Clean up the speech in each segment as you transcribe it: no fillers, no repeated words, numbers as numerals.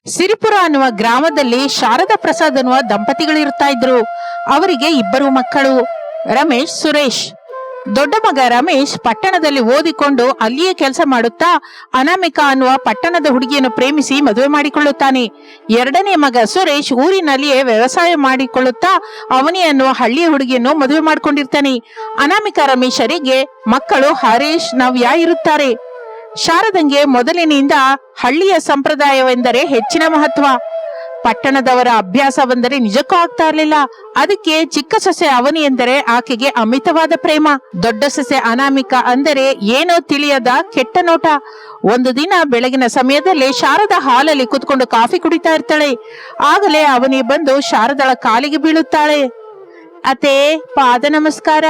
ಸಿರಿಪುರ ಅನ್ನುವ ಗ್ರಾಮದಲ್ಲಿ ಶಾರದಾ ಪ್ರಸಾದ್ ಅನ್ನುವ ದಂಪತಿಗಳಿರ್ತಾ ಇದ್ರು. ಅವರಿಗೆ ಇಬ್ಬರು ಮಕ್ಕಳು, ರಮೇಶ್, ಸುರೇಶ್. ದೊಡ್ಡ ಮಗ ರಮೇಶ್ ಪಟ್ಟಣದಲ್ಲಿ ಓದಿಕೊಂಡು ಅಲ್ಲಿಯೇ ಕೆಲಸ ಮಾಡುತ್ತಾ ಅನಾಮಿಕಾ ಅನ್ನುವ ಪಟ್ಟಣದ ಹುಡುಗಿಯನ್ನು ಪ್ರೇಮಿಸಿ ಮದುವೆ ಮಾಡಿಕೊಳ್ಳುತ್ತಾನೆ. ಎರಡನೇ ಮಗ ಸುರೇಶ್ ಊರಿನಲ್ಲಿಯೇ ವ್ಯವಸಾಯ ಮಾಡಿಕೊಳ್ಳುತ್ತಾ ಅವನಿ ಅನ್ನುವ ಹಳ್ಳಿಯ ಹುಡುಗಿಯನ್ನು ಮದುವೆ ಮಾಡಿಕೊಂಡಿರ್ತಾನೆ. ಅನಾಮಿಕಾ ರಮೇಶರಿಗೆ ಮಕ್ಕಳು ಹರೀಶ್, ನವ್ಯ ಇರುತ್ತಾರೆ. ಶಾರದಂಗೆ ಮೊದಲಿನಿಂದ ಹಳ್ಳಿಯ ಸಂಪ್ರದಾಯವೆಂದರೆ ಹೆಚ್ಚಿನ ಮಹತ್ವ. ಪಟ್ಟಣದವರ ಅಭ್ಯಾಸವೆಂದರೆ ನಿಜಕ್ಕೂ ಆಗ್ತಾ ಇರಲಿಲ್ಲ. ಅದಕ್ಕೆ ಚಿಕ್ಕ ಸೊಸೆ ಅವನಿ ಎಂದರೆ ಆಕೆಗೆ ಅಮಿತವಾದ ಪ್ರೇಮ. ದೊಡ್ಡ ಸೊಸೆ ಅನಾಮಿಕಾ ಅಂದರೆ ಏನೋ ತಿಳಿಯದ ಕೆಟ್ಟ ನೋಟ. ಒಂದು ದಿನ ಬೆಳಗಿನ ಸಮಯದಲ್ಲಿ ಶಾರದಾ ಹಾಲಲ್ಲಿ ಕುತ್ಕೊಂಡು ಕಾಫಿ ಕುಡಿತಾ ಇರ್ತಾಳೆ. ಆಗಲೇ ಅವನಿ ಬಂದು ಶಾರದಳ ಕಾಲಿಗೆ ಬೀಳುತ್ತಾಳೆ. ಅತ್ತೆ, ಪಾದ ನಮಸ್ಕಾರ.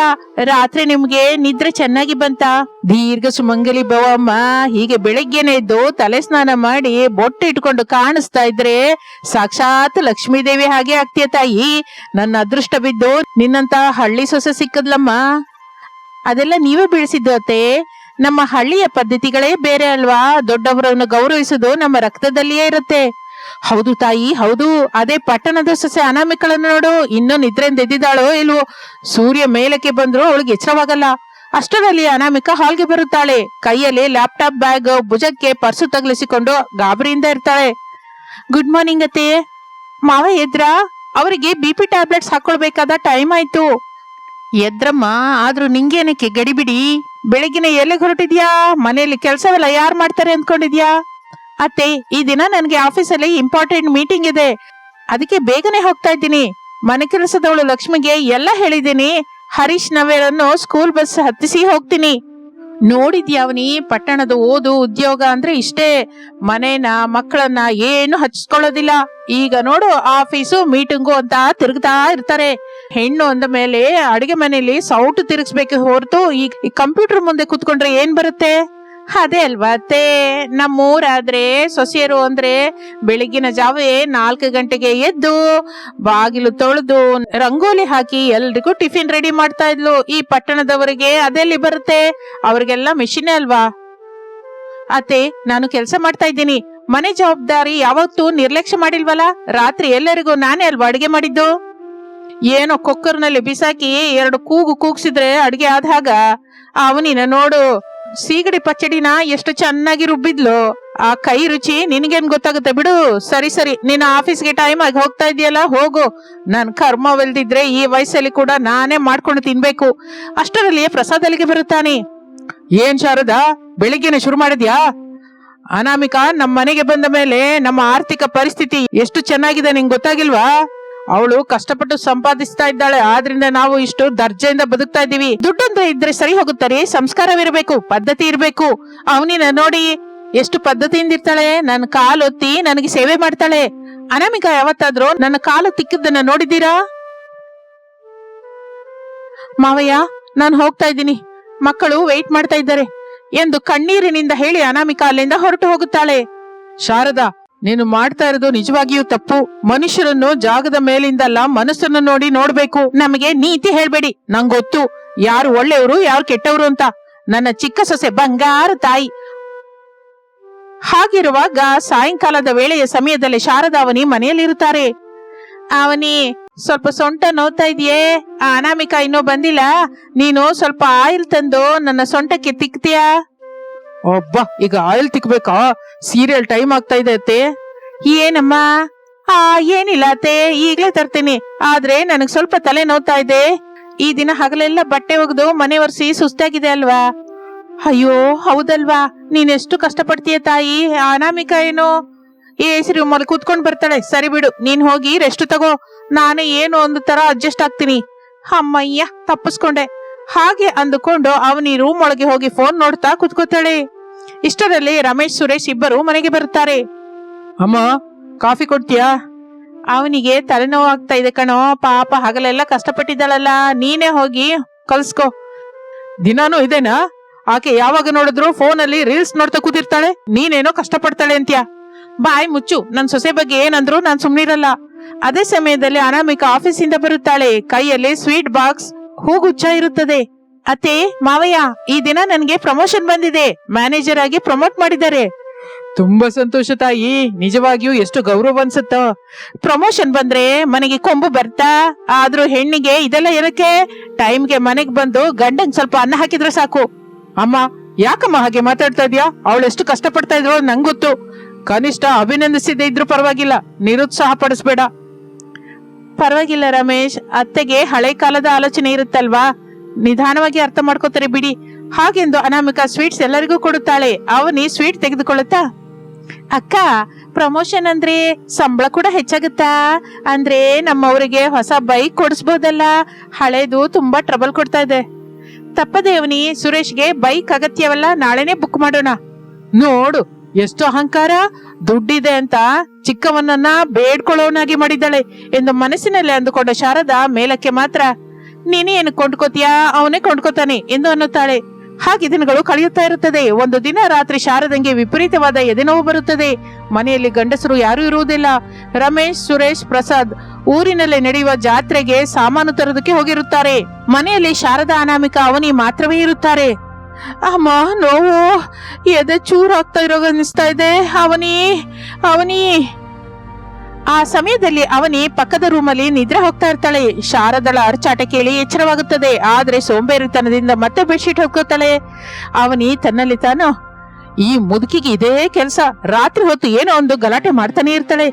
ರಾತ್ರಿ ನಿಮ್ಗೆ ನಿದ್ರೆ ಚೆನ್ನಾಗಿ ಬಂತ? ದೀರ್ಘ ಸುಮಂಗಲಿ ಭವಮ್ಮ. ಹೀಗೆ ಬೆಳಗ್ಗೆನೆ ಎದ್ದು ತಲೆ ಸ್ನಾನ ಮಾಡಿ ಬೊಟ್ಟು ಇಟ್ಕೊಂಡು ಕಾಣಿಸ್ತಾ ಇದ್ರೆ ಸಾಕ್ಷಾತ್ ಲಕ್ಷ್ಮೀ ದೇವಿ ಹಾಗೆ ಆಗ್ತೀಯ ತಾಯಿ. ನನ್ನ ಅದೃಷ್ಟ ಬಿದ್ದು ನಿನ್ನಂತ ಹಳ್ಳಿ ಸೊಸೆ ಸಿಕ್ಕದ್ಲಮ್ಮ. ಅದೆಲ್ಲ ನೀವೇ ಬೆಳೆಸಿದ್ದು ಅತ್ತೆ. ನಮ್ಮ ಹಳ್ಳಿಯ ಪದ್ಧತಿಗಳೇ ಬೇರೆ ಅಲ್ವಾ? ದೊಡ್ಡವರನ್ನು ಗೌರವಿಸುವುದು ನಮ್ಮ ರಕ್ತದಲ್ಲಿಯೇ ಇರುತ್ತೆ. ಹೌದು ತಾಯಿ, ಹೌದು. ಅದೇ ಪಟ್ಟಣದ ಸೊಸೆ ಅನಾಮಿಕಳನ್ನು ನೋಡು, ಇನ್ನೂ ನಿದ್ರೆಯಿಂದ ಎದ್ದಿದ್ದಾಳೋ ಇಲ್ವೋ. ಸೂರ್ಯ ಮೇಲಕ್ಕೆ ಬಂದ್ರು ಅವಳಿಗೆ ಎಚ್ಚರವಾಗಲ್ಲ. ಅಷ್ಟರಲ್ಲಿ ಅನಾಮಿಕಾ ಹಾಲ್ಗೆ ಬರುತ್ತಾಳೆ. ಕೈಯಲ್ಲಿ ಲ್ಯಾಪ್ಟಾಪ್ ಬ್ಯಾಗ್, ಭುಜಕ್ಕೆ ಪರ್ಸು ತಗಲಿಸಿಕೊಂಡು ಗಾಬರಿಯಿಂದ ಇರ್ತಾಳೆ. ಗುಡ್ ಮಾರ್ನಿಂಗ್ ಅತ್ತೆ. ಮಾವ ಎದ್ರ? ಅವರಿಗೆ BP ಟ್ಯಾಬ್ಲೆಟ್ಸ್ ಹಾಕೊಳ್ಬೇಕಾದ ಟೈಮ್ ಆಯ್ತು. ಎದ್ರಮ್ಮ, ಆದ್ರೂ ನಿಂಗೇನಕ್ಕೆ ಗಡಿಬಿಡಿ? ಬೆಳಗಿನ ಎಲ್ಲಿಗೆ ಹೊರಟಿದ್ಯಾ? ಮನೆಯಲ್ಲಿ ಕೆಲಸವೆಲ್ಲ ಯಾರು ಮಾಡ್ತಾರೆ ಅಂದ್ಕೊಂಡಿದ್ಯಾ? ಅತ್ತೆ, ಈ ದಿನ ನನಗೆ ಆಫೀಸಲ್ಲಿ ಇಂಪಾರ್ಟೆಂಟ್ ಮೀಟಿಂಗ್ ಇದೆ, ಅದಕ್ಕೆ ಬೇಗನೆ ಹೋಗ್ತಾ ಇದ್ದೀನಿ. ಮನೆ ಕೆಲಸದವಳು ಲಕ್ಷ್ಮಿಗೆ ಎಲ್ಲ ಹೇಳಿದ್ದೀನಿ. ಹರೀಶ್, ನವ್ಯರನ್ನು ಸ್ಕೂಲ್ ಬಸ್ ಹತ್ತಿಸಿ ಹೋಗ್ತೀನಿ. ನೋಡಿದ್ಯಾವನಿ, ಪಟ್ಟಣದ ಓದು ಉದ್ಯೋಗ ಅಂದ್ರೆ ಇಷ್ಟೇ. ಮನೇನ ಮಕ್ಕಳನ್ನ ಏನು ಹಚ್ಕೊಳ್ಳೋದಿಲ್ಲ. ಈಗ ನೋಡು, ಆಫೀಸು ಮೀಟಿಂಗು ಅಂತ ತಿರುಗ್ತಾ ಇರ್ತಾರೆ. ಹೆಣ್ಣು ಅಂದ ಮೇಲೆ ಅಡಿಗೆ ಮನೆಯಲ್ಲಿ ಸೌಟು ತಿರುಗಿಸ್ಬೇಕು ಹೊರತು ಈ ಕಂಪ್ಯೂಟರ್ ಮುಂದೆ ಕುತ್ಕೊಂಡ್ರೆ ಏನ್ ಬರುತ್ತೆ? ಅದೇ ಅಲ್ವಾ ಅತ್ತೆ, ನಮ್ಮೂರಾದ್ರೆ ಸೊಸೆಯರು ಅಂದ್ರೆ ಬೆಳಗಿನ ಜಾವೇ 4 ಗಂಟೆಗೆ ಎದ್ದು ಬಾಗಿಲು ತೊಳೆದು ರಂಗೋಲಿ ಹಾಕಿ ಎಲ್ರಿಗೂ ಟಿಫಿನ್ ರೆಡಿ ಮಾಡ್ತಾ ಇದ್ಲು. ಈ ಪಟ್ಟಣದವರಿಗೆ ಅದೆಲ್ಲಿ ಬರುತ್ತೆ? ಅವ್ರಿಗೆಲ್ಲ ಮಿಷಿನೇ ಅಲ್ವಾ. ಅತ್ತೆ, ನಾನು ಕೆಲಸ ಮಾಡ್ತಾ ಇದ್ದೀನಿ. ಮನೆ ಜವಾಬ್ದಾರಿ ಯಾವತ್ತೂ ನಿರ್ಲಕ್ಷ್ಯ ಮಾಡಿಲ್ವಲ್ಲ. ರಾತ್ರಿ ಎಲ್ಲರಿಗೂ ನಾನೇ ಅಲ್ವಾ ಅಡಿಗೆ ಮಾಡಿದ್ದು. ಏನೋ ಕುಕ್ಕರ್ನಲ್ಲಿ ಬಿಸಾಕಿ 2 ಕೂಗು ಕೂಗ್ಸಿದ್ರೆ ಅಡಿಗೆ ಆದಾಗ ಅವನಿನ ನೋಡು, ಸೀಗಡಿ ಪಚ್ಚಡಿನ ಎಷ್ಟು ಚೆನ್ನಾಗಿ ರುಬ್ಬಿದ್ಲು. ಆ ಕೈ ರುಚಿ ನಿನ್ಗೇನ್ ಗೊತ್ತಾಗುತ್ತೆ ಬಿಡು. ಸರಿ ಸರಿ, ನಿನ್ನ ಆಫೀಸ್ಗೆ ಟೈಮ್ ಆಗಿ ಹೋಗ್ತಾ ಇದೆಯಲ್ಲ, ಹೋಗು. ನನ್ ಕರ್ಮವೆಲ್ದಿದ್ರೆ ಈ ವಯಸ್ಸಲ್ಲಿ ಕೂಡ ನಾನೇ ಮಾಡ್ಕೊಂಡು ತಿನ್ಬೇಕು. ಅಷ್ಟರಲ್ಲಿ ಪ್ರಸಾದ್ ಅಲ್ಲಿಗೆ ಬರುತ್ತಾನೆ. ಏನ್ ಶಾರದಾ, ಬೆಳಿಗ್ಗೆನೆ ಶುರು ಮಾಡಿದ್ಯಾ? ಅನಾಮಿಕಾ ನಮ್ಮ ಮನೆಗೆ ಬಂದ ಮೇಲೆ ನಮ್ಮ ಆರ್ಥಿಕ ಪರಿಸ್ಥಿತಿ ಎಷ್ಟು ಚೆನ್ನಾಗಿದೆ ನಿಂಗೆ ಗೊತ್ತಾಗಿಲ್ವಾ? ಅವಳು ಕಷ್ಟಪಟ್ಟು ಸಂಪಾದಿಸ್ತಾ ಇದ್ದಾಳೆ, ಆದ್ರಿಂದ ನಾವು ಇಷ್ಟು ದರ್ಜೆಯಿಂದ ಬದುಕ್ತಾ ಇದ್ದೀವಿ. ದುಡ್ಡೊಂದು ಇದ್ರೆ ಸರಿ ಹೋಗುತ್ತಾರೆ, ಸಂಸ್ಕಾರವಿರಬೇಕು, ಪದ್ಧತಿ ಇರಬೇಕು. ಅವನಿನ ನೋಡಿ ಎಷ್ಟು ಪದ್ಧತಿಯಿಂದ ಇರ್ತಾಳೆ. ನನ್ನ ಕಾಲೊತ್ತಿ ನನಗೆ ಸೇವೆ ಮಾಡ್ತಾಳೆ. ಅನಾಮಿಕಾ ಯಾವತ್ತಾದ್ರೂ ನನ್ನ ಕಾಲು ತಿಕ್ಕಿದ್ದನ್ನ ನೋಡಿದ್ದೀರಾ? ಮಾವಯ್ಯ, ನಾನು ಹೋಗ್ತಾ ಇದ್ದೀನಿ, ಮಕ್ಕಳು ವೆಯ್ಟ್ ಮಾಡ್ತಾ ಇದ್ದಾರೆ ಎಂದು ಕಣ್ಣೀರಿನಿಂದ ಹೇಳಿ ಅನಾಮಿಕಾ ಅಲ್ಲಿಂದ ಹೊರಟು ಹೋಗುತ್ತಾಳೆ. ಶಾರದಾ, ನೀನು ಮಾಡ್ತಾ ಇರೋದು ನಿಜವಾಗಿಯೂ ತಪ್ಪು. ಮನುಷ್ಯರನ್ನು ಜಾಗದ ಮೇಲಿಂದಲ್ಲ, ಮನಸ್ಸನ್ನು ನೋಡಿ ನೋಡ್ಬೇಕು. ನಮಗೆ ನೀತಿ ಹೇಳ್ಬೇಡಿ. ನಂಗೊತ್ತು ಯಾರು ಒಳ್ಳೆಯವರು ಯಾರು ಕೆಟ್ಟವರು ಅಂತ. ನನ್ನ ಚಿಕ್ಕ ಸೊಸೆ ಬಂಗಾರ ತಾಯಿ. ಹಾಗಿರುವಾಗ ಸಾಯಂಕಾಲದ ವೇಳೆಯ ಸಮಯದಲ್ಲಿ ಶಾರದಾ ಅವನಿ ಮನೆಯಲ್ಲಿರುತ್ತಾರೆ. ಅವನಿ, ಸ್ವಲ್ಪ ಸೊಂಟ ನೋವ್ತಾ ಇದೆಯೇ? ಆ ಅನಾಮಿಕಾ ಇನ್ನೂ ಬಂದಿಲ್ಲ. ನೀನು ಸ್ವಲ್ಪ ಆಯಿಲ್ ತಂದು ನನ್ನ ಸೊಂಟಕ್ಕೆ ತಿಕ್ತೀಯಾ? ಒಬ್ಬ, ಈಗ ಆಯಿಲ್ ತಿಕ್ಬೇಕಾ? ಸೀರಿಯಲ್ ಟೈಮ್ ಆಗ್ತಾ ಇದೆ ಅತ್ತೆ. ಏನಮ್ಮ? ಏನಿಲ್ಲ ಅತ್ತೆ, ಈಗ್ಲೇ ತರ್ತೀನಿ. ಆದ್ರೆ ನನಗ್ ಸ್ವಲ್ಪ ತಲೆ ನೋವ್ತಾ ಇದೆ. ಈ ದಿನ ಹಗಲೆಲ್ಲ ಬಟ್ಟೆ ಒಗೆದು ಮನೆ ಒರೆಸಿ ಸುಸ್ತಾಗಿದೆ ಅಲ್ವಾ? ಅಯ್ಯೋ ಹೌದಲ್ವಾ, ನೀನೆಷ್ಟು ಕಷ್ಟಪಡ್ತೀಯ ತಾಯಿ. ಅನಾಮಿಕಾ ಏನು AC ರೂಮಲ್ಲಿ ಕೂತ್ಕೊಂಡ್ ಬರ್ತಾಳೆ. ಸರಿ ಬಿಡು, ನೀನ್ ಹೋಗಿ ರೆಸ್ಟ್ ತಗೋ. ನಾನು ಏನು ಒಂದು ತರ ಅಡ್ಜಸ್ಟ್ ಆಗ್ತೀನಿ. ಅಮ್ಮಯ್ಯ, ತಪ್ಪಿಸ್ಕೊಂಡೆ. ಹಾಗೆ ಅಂದುಕೊಂಡು ಅವನಿ ರೂಮ್ ಒಳಗೆ ಹೋಗಿ ಫೋನ್ ನೋಡ್ತಾ ಕುತ್ಕೋತಾಳೆ. ಇಷ್ಟರಲ್ಲಿ ರಮೇಶ್, ಸುರೇಶ್ ಇಬ್ಬರು ಮನೆಗೆ ಬರುತ್ತಾರೆ. ಅಮ್ಮ, ಕಾಫಿ ಕೊಡ್ತೀಯಾ? ಅವನಿಗೆ ತಲೆನೋವು ಆಗ್ತಾ ಇದೆ ಕಣೋ. ಪಾಪ ಹಗಲೆಲ್ಲ ಕಷ್ಟಪಟ್ಟಿದ್ದಾಳಲ್ಲ, ನೀನೇ ಹೋಗಿ ಕಲ್ಸ್ಕೋ. ದಿನಾನು ಇದೇನಾ? ಆಕೆ ಯಾವಾಗ ನೋಡಿದ್ರು ಫೋನಲ್ಲಿ ರೀಲ್ಸ್ ನೋಡ್ತಾ ಕೂತಿರ್ತಾಳೆ. ನೀನೇನೋ ಕಷ್ಟಪಡ್ತಾಳೆ ಅಂತ್ಯಾ. ಬಾಯ್ ಮುಚ್ಚು. ನನ್ ಸೊಸೆ ಬಗ್ಗೆ ಏನಂದ್ರು ನಾನ್ ಸುಮ್ನಿರಲ್ಲ. ಅದೇ ಸಮಯದಲ್ಲಿ ಅನಾಮಿಕಾ ಆಫೀಸಿಂದ ಬರುತ್ತಾಳೆ. ಕೈಯಲ್ಲಿ ಸ್ವೀಟ್ ಬಾಕ್ಸ್, ಹೂಗುಚ್ಛ ಇರುತ್ತದೆ. ಅತ್ತೆ, ಮಾವಯ್ಯ, ಈ ದಿನ ನನಗೆ ಪ್ರಮೋಷನ್ ಬಂದಿದೆ. ಮ್ಯಾನೇಜರ್ ಆಗಿ ಪ್ರಮೋಟ್ ಮಾಡಿದ್ದಾರೆ. ತುಂಬಾ ಸಂತೋಷ ತಾಯಿ, ನಿಜವಾಗಿಯೂ ಎಷ್ಟು ಗೌರವ ಅನ್ಸುತ್ತೋ. ಪ್ರಮೋಷನ್ ಬಂದ್ರೆ ಮನೆಗೆ ಕೊಂಬು ಬರ್ತಾ, ಆದ್ರೂ ಹೆಣ್ಣಿಗೆ ಇದೆಲ್ಲ ಏನಕ್ಕೆ? ಟೈಮ್ಗೆ ಮನೆಗ್ ಬಂದು ಗಂಡಂಗ್ ಸ್ವಲ್ಪ ಅನ್ನ ಹಾಕಿದ್ರೆ ಸಾಕು. ಅಮ್ಮ, ಯಾಕಮ್ಮ ಹಾಗೆ ಮಾತಾಡ್ತಾ ಇದ್ಯಾ? ಅವಳು ಎಷ್ಟು ಕಷ್ಟ ಪಡ್ತಾ ಇದ್ರು ನಂಗೆ ಗೊತ್ತು. ಕನಿಷ್ಠ ಅಭಿನಂದಿಸಿದೆ ಇದ್ರು ಪರವಾಗಿಲ್ಲ, ನಿರುತ್ಸಾಹ ಪಡಿಸ್ಬೇಡ. ಪರವಾಗಿಲ್ಲ ರಮೇಶ್, ಅತ್ತೆಗೆ ಹಳೆ ಕಾಲದ ಆಲೋಚನೆ ಇರುತ್ತಲ್ವಾ, ನಿಧಾನವಾಗಿ ಅರ್ಥ ಮಾಡ್ಕೋತಾರೆ ಬಿಡಿ. ಹಾಗೆಂದು ಅನಾಮಿಕಾ ಸ್ವೀಟ್ಸ್ ಎಲ್ಲರಿಗೂ ಕೊಡುತ್ತಾಳೆ. ಅವನಿ ಸ್ವೀಟ್ ತೆಗೆದುಕೊಳ್ಳುತ್ತಾ, ಅಕ್ಕ, ಪ್ರಮೋಷನ್ ಅಂದ್ರೆ ಸಂಬಳ ಕೂಡ ಹೆಚ್ಚಾಗುತ್ತಾ? ಅಂದ್ರೆ ನಮ್ಮವರಿಗೆ ಹೊಸ ಬೈಕ್ ಕೊಡಿಸ್ಬೋದಲ್ಲ, ಹಳೇದು ತುಂಬಾ ಟ್ರಬಲ್ ಕೊಡ್ತಾ ಇದೆ. ತಪ್ಪದೆ ಅವನಿ, ಸುರೇಶ್ಗೆ ಬೈಕ್ ಅಗತ್ಯವಲ್ಲ, ನಾಳೆನೆ ಬುಕ್ ಮಾಡೋಣ. ನೋಡು ಎಷ್ಟು ಅಹಂಕಾರ, ದುಡ್ಡಿದೆ ಅಂತ ಚಿಕ್ಕವನನ್ನ ಬೇಡ್ಕೊಳ್ಳೋನಾಗಿ ಮಾಡಿದ್ದಾಳೆ ಎಂದು ಮನಸ್ಸಿನಲ್ಲಿ ಅಂದುಕೊಂಡ ಶಾರದಾ ಮೇಲಕ್ಕೆ ಮಾತ್ರ, ನೀನೇ ಏನು ಕೊಂಡ್ಕೋತೀಯಾ, ಅವನೇ ಕೊಂಡ್ಕೋತಾನೆ ಎಂದು ಅನ್ನುತ್ತಾಳೆ. ಹಾಗೆ ದಿನಗಳು ಕಳೆಯುತ್ತಾ ಇರುತ್ತದೆ. ಒಂದು ದಿನ ರಾತ್ರಿ ಶಾರದಂಗೆ ವಿಪರೀತವಾದ ಎದೆನೋವು ಬರುತ್ತದೆ. ಮನೆಯಲ್ಲಿ ಗಂಡಸರು ಯಾರೂ ಇರುವುದಿಲ್ಲ. ರಮೇಶ್, ಸುರೇಶ್, ಪ್ರಸಾದ್ ಊರಿನಲ್ಲಿ ನಡೆಯುವ ಜಾತ್ರೆಗೆ ಸಾಮಾನು ತರೋದಕ್ಕೆ ಹೋಗಿರುತ್ತಾರೆ. ಮನೆಯಲ್ಲಿ ಶಾರದಾ, ಅನಾಮಿಕಾ, ಅವನಿ ಮಾತ್ರವೇ ಇರುತ್ತಾರೆ. ಅಮ್ಮ, ನೋವು, ಎದೆ ಚೂರಾಗ್ತಾ ಇರೋ ಅನಿಸ್ತಾ ಇದೆ. ಅವನಿ ಅವನಿ ಆ ಸಮಯದಲ್ಲಿ ಅವನಿ ಪಕ್ಕದ ರೂಮಲ್ಲಿ ನಿದ್ರೆ ಹೋಗ್ತಾ ಇರ್ತಾಳೆ. ಶಾರದಳ ಅರ್ಚಾಟ ಕೇಳಿ ಎಚ್ಚರವಾಗುತ್ತದೆ. ಆದ್ರೆ ಸೋಂಬೇರಿತನದಿಂದ ಮತ್ತೆ ಬೆಡ್ಶೀಟ್ ಹೊಕ್ಕೋತಾಳೆ. ಅವನಿ ತನ್ನಲ್ಲಿ ತಾನು, ಈ ಮುದುಕಿಗೆ ಇದೇ ಕೆಲಸ, ರಾತ್ರಿ ಹೊತ್ತು ಏನೋ ಒಂದು ಗಲಾಟೆ ಮಾಡ್ತಾನೆ ಇರ್ತಾಳೆ.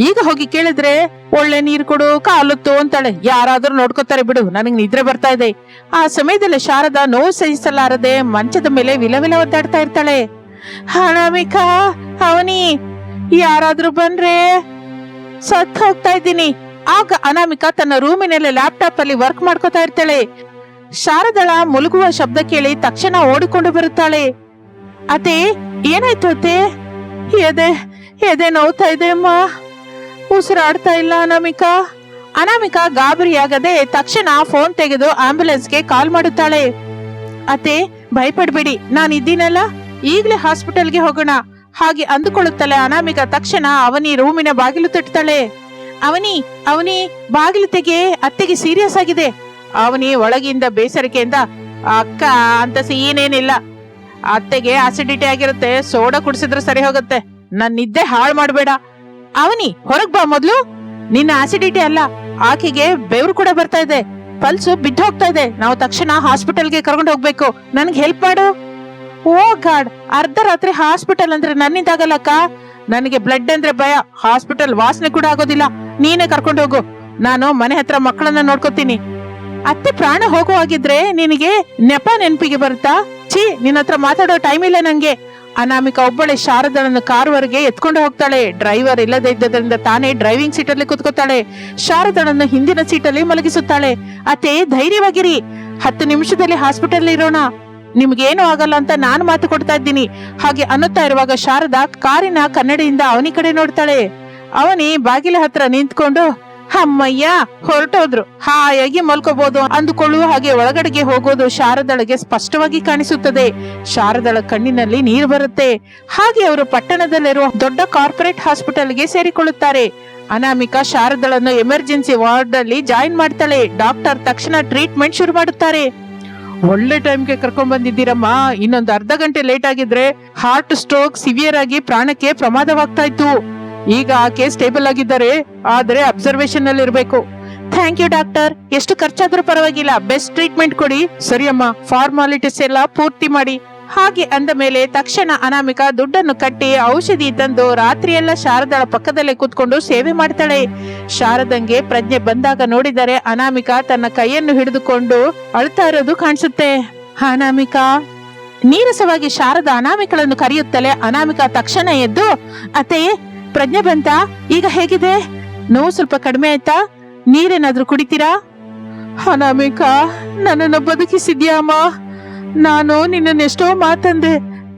ಈಗ ಹೋಗಿ ಕೇಳಿದ್ರೆ ಒಳ್ಳೆ ನೀರು ಕೊಡು, ಕಾಲುತ್ತು ಅಂತಾಳೆ. ಯಾರಾದ್ರೂ ನೋಡ್ಕೋತಾರೆ ಬಿಡು, ನನಗ್ ನಿದ್ರೆ ಬರ್ತಾ ಇದೆ. ಆ ಸಮಯದಲ್ಲಿ ಶಾರದಾ ನೋವು ಸಹಿಸಲಾರದೆ ಮಂಚದ ಮೇಲೆ ವಿಲವಿಲ ಒದ್ದಾಡ್ತಾ ಇರ್ತಾಳೆ. ಅನಾಮಿಕಾ, ಅವನಿ, ಯಾರಾದ್ರೂ ಬಂದ್ರೆ ಸತ್ ಹೋಗ್ತಾ ಇದ್ದೀನಿ. ಆಗ ಅನಾಮಿಕಾ ತನ್ನ ರೂಮಿನಲ್ಲಿ ಲ್ಯಾಪ್ಟಾಪ್ ಅಲ್ಲಿ ವರ್ಕ್ ಮಾಡ್ಕೋತಾ ಇರ್ತಾಳೆ. ಶಾರದಳ ಮುಳುಗುವ ಶಬ್ದ ಕೇಳಿ ತಕ್ಷಣ ಓಡಿಕೊಂಡು ಬರುತ್ತಾಳೆ. ಅತ್ತೆ, ಏನಾಯ್ತು ಅತ್ತೆ? ಎದೆ ನೋವ್ತಾ ಇದೆ ಅಮ್ಮ, ಉಸಿರಾಡ್ತಾ ಇಲ್ಲ ಅನಾಮಿಕಾ. ಅನಾಮಿಕಾ ಗಾಬರಿಯಾಗದೆ ತಕ್ಷಣ ಫೋನ್ ತೆಗೆದು ಆಂಬ್ಯುಲೆನ್ಸ್ಗೆ ಕಾಲ್ ಮಾಡುತ್ತಾಳೆ. ಅತ್ತೆ, ಭಯಪಡ್ಬೇಡಿ, ನಾನು ಇದ್ದೀನಲ್ಲ, ಈಗ್ಲೇ ಹಾಸ್ಪಿಟಲ್ಗೆ ಹೋಗೋಣ ಹಾಗೆ ಅಂದುಕೊಳ್ಳುತ್ತಲೇ ಅನಾಮಿಕಾ ತಕ್ಷಣ ಅವನಿ ರೂಮಿನ ಬಾಗಿಲು ತಟ್ಟುತ್ತಾಳೆ. ಅವನಿ ಬಾಗಿಲು ತೆಗೆ, ಅತ್ತೆಗೆ ಸೀರಿಯಸ್ ಆಗಿದೆ. ಅವನಿ ಒಳಗಿಂದ ಬೇಸರಿಕೆಯಿಂದ, ಅಕ್ಕ ಅಂತ ಏನೇನಿಲ್ಲ, ಅತ್ತೆಗೆ ಆಸಿಡಿಟಿ ಆಗಿರುತ್ತೆ, ಸೋಡಾ ಕುಡಿಸಿದ್ರೆ ಸರಿ ಹೋಗುತ್ತೆ, ನನ್ ನಿದ್ದೆ ಹಾಳು ಮಾಡ್ಬೇಡ. ಅವನಿ, ಹೊರಗ್ ಬಾ ಮೊದ್ಲು. ನಿನ್ನ ಆಸಿಡಿಟಿ ಅಲ್ಲ, ಆಕೆಗೆ ಬೆವರು ಕೂಡ ಬರ್ತಾ ಇದೆ, ಪಲ್ಸು ಬಿದ್ದು ಹೋಗ್ತಾ ಇದೆ. ನಾವು ತಕ್ಷಣ ಹಾಸ್ಪಿಟಲ್ಗೆ ಕರ್ಕೊಂಡು ಹೋಗ್ಬೇಕು, ನನ್ಗೆ ಹೆಲ್ಪ್ ಮಾಡು. ಓ ಗಾಡ್, ಅರ್ಧ ರಾತ್ರಿ ಹಾಸ್ಪಿಟಲ್ ಅಂದ್ರೆ ನನ್ನಿಂದಾಗಲ್ಲಕ್ಕ. ನನಗೆ ಬ್ಲಡ್ ಅಂದ್ರೆ ಭಯ, ಹಾಸ್ಪಿಟಲ್ ವಾಸನೆ ಕೂಡ ಆಗೋದಿಲ್ಲ. ನೀನೇ ಕರ್ಕೊಂಡು ಹೋಗು, ನಾನು ಮನೆ ಹತ್ರ ಮಕ್ಕಳನ್ನ ನೋಡ್ಕೋತೀನಿ. ಅತ್ತೆ ಪ್ರಾಣ ಹೋಗುವಾಗಿದ್ರೆ ನಿನಗೆ ನೆನಪಿಗೆ ಬರುತ್ತಾ? ಛೀ, ನಿನ್ನ ಹತ್ರ ಮಾತಾಡೋ ಟೈಮ್ ಇಲ್ಲ ನಂಗೆ. ಅನಾಮಿಕಾ ಒಬ್ಬಳೆ ಶಾರದಳನ್ನು ಕಾರುವರೆಗೆ ಎತ್ಕೊಂಡು ಹೋಗ್ತಾಳೆ. ಡ್ರೈವರ್ ಇಲ್ಲದೆ ಇದ್ದರಿಂದ ತಾನೇ ಡ್ರೈವಿಂಗ್ ಸೀಟಲ್ಲಿ ಕುತ್ಕೋತಾಳೆ. ಶಾರದಳನ್ನು ಹಿಂದಿನ ಸೀಟಲ್ಲಿ ಮಲಗಿಸುತ್ತಾಳೆ. ಅತ್ತೆ, ಧೈರ್ಯವಾಗಿರಿ, 10 ನಿಮಿಷದಲ್ಲಿ ಹಾಸ್ಪಿಟಲ್ ಇರೋಣ, ನಿಮ್ಗೇನು ಆಗಲ್ಲ ಅಂತ ನಾನು ಮಾತು ಕೊಡ್ತಾ ಇದ್ದೀನಿ. ಹಾಗೆ ಅನ್ನುತ್ತಾ ಇರುವಾಗ ಶಾರದಾ ಕಾರಿನ ಕನ್ನಡಿಯಿಂದ ಅವನಿ ಕಡೆ ನೋಡ್ತಾಳೆ. ಅವನಿ ಬಾಗಿಲ ಹತ್ರ ನಿಂತ್ಕೊಂಡು, ಅಮ್ಮಯ್ಯ ಹೊರಟೋದ್ರು, ಹಾಯಾಗಿ ಮಲ್ಕೋಬಹುದು ಅಂದುಕೊಳ್ಳುವ ಹಾಗೆ ಒಳಗಡೆಗೆ ಹೋಗೋದು ಶಾರದಳಿಗೆ ಸ್ಪಷ್ಟವಾಗಿ ಕಾಣಿಸುತ್ತದೆ. ಶಾರದಳ ಕಣ್ಣಿನಲ್ಲಿ ನೀರು ಬರುತ್ತೆ. ಹಾಗೆ ಅವರು ಪಟ್ಟಣದಲ್ಲಿರುವ ದೊಡ್ಡ ಕಾರ್ಪೊರೇಟ್ ಹಾಸ್ಪಿಟಲ್ಗೆ ಸೇರಿಕೊಳ್ಳುತ್ತಾರೆ. ಅನಾಮಿಕಾ ಶಾರದಳನ್ನು ಎಮರ್ಜೆನ್ಸಿ ವಾರ್ಡ್ ಅಲ್ಲಿ ಜಾಯಿನ್ ಮಾಡ್ತಾಳೆ. ಡಾಕ್ಟರ್ ತಕ್ಷಣ ಟ್ರೀಟ್ಮೆಂಟ್ ಶುರು ಮಾಡುತ್ತಾರೆ. ಒಳ್ಳೆ ಟೈಮ್ಗೆ ಕರ್ಕೊಂಡ್ ಬಂದಿದ್ದೀರಮ್ಮ, ಇನ್ನೊಂದು ಅರ್ಧ ಗಂಟೆ ಲೇಟ್ ಆಗಿದ್ರೆ ಹಾರ್ಟ್ ಸ್ಟ್ರೋಕ್ ಸಿವಿಯರ್ ಆಗಿ ಪ್ರಾಣಕ್ಕೆ ಪ್ರಮಾದವಾಗ್ತಾ ಇತ್ತು. ಈಗ ಆಕೆ ಸ್ಟೇಬಲ್ ಆಗಿದ್ದಾರೆ, ಆದ್ರೆ ಅಬ್ಸರ್ವೇಷನ್ ಅಲ್ಲಿ ಇರಬೇಕು. ಥ್ಯಾಂಕ್ ಯು ಡಾಕ್ಟರ್, ಎಷ್ಟು ಖರ್ಚಾದ್ರೂ ಪರವಾಗಿಲ್ಲ, ಬೆಸ್ಟ್ ಟ್ರೀಟ್ಮೆಂಟ್ ಕೊಡಿ. ಸರಿಯಮ್ಮ, ಫಾರ್ಮಾಲಿಟೀಸ್ ಎಲ್ಲ ಪೂರ್ತಿ ಮಾಡಿ. ಹಾಗೆ ಅಂದ ಮೇಲೆ ತಕ್ಷಣ ಅನಾಮಿಕಾ ದುಡ್ಡನ್ನು ಕಟ್ಟಿ ಔಷಧಿ ತಂದು ರಾತ್ರಿಯೆಲ್ಲ ಶಾರದಳ ಪಕ್ಕದಲ್ಲೇ ಕೂತ್ಕೊಂಡು ಸೇವೆ ಮಾಡ್ತಾಳೆ. ಶಾರದಂಗೆ ಪ್ರಜ್ಞೆ ಬಂದಾಗ ನೋಡಿದರೆ ಅನಾಮಿಕಾ ತನ್ನ ಕೈಯನ್ನು ಹಿಡಿದುಕೊಂಡು ಅಳ್ತಾ ಇರೋದು ಕಾಣಿಸುತ್ತೆ. ಅನಾಮಿಕಾ, ನೀರಸವಾಗಿ ಶಾರದಾ ಅನಾಮಿಕಳನ್ನು ಕರೆಯುತ್ತಲೇ ಅನಾಮಿಕಾ ತಕ್ಷಣ ಎದ್ದು, ಅತ್ತೆ ಪ್ರಜ್ಞೆ ಬಂತಾ? ಈಗ ಹೇಗಿದೆ? ನೋವು ಸ್ವಲ್ಪ ಕಡಿಮೆ ಆಯ್ತಾ? ನೀರೇನಾದ್ರೂ ಕುಡಿತೀರಾ? ಅನಾಮಿಕಾ, ನನ್ನನ್ನು ಬದುಕಿಸಿದ್ಯಾ ಅಮ್ಮ. ನಾನು ನಿನ್ನೆಷ್ಟೋ ಮಾತಂದೆ,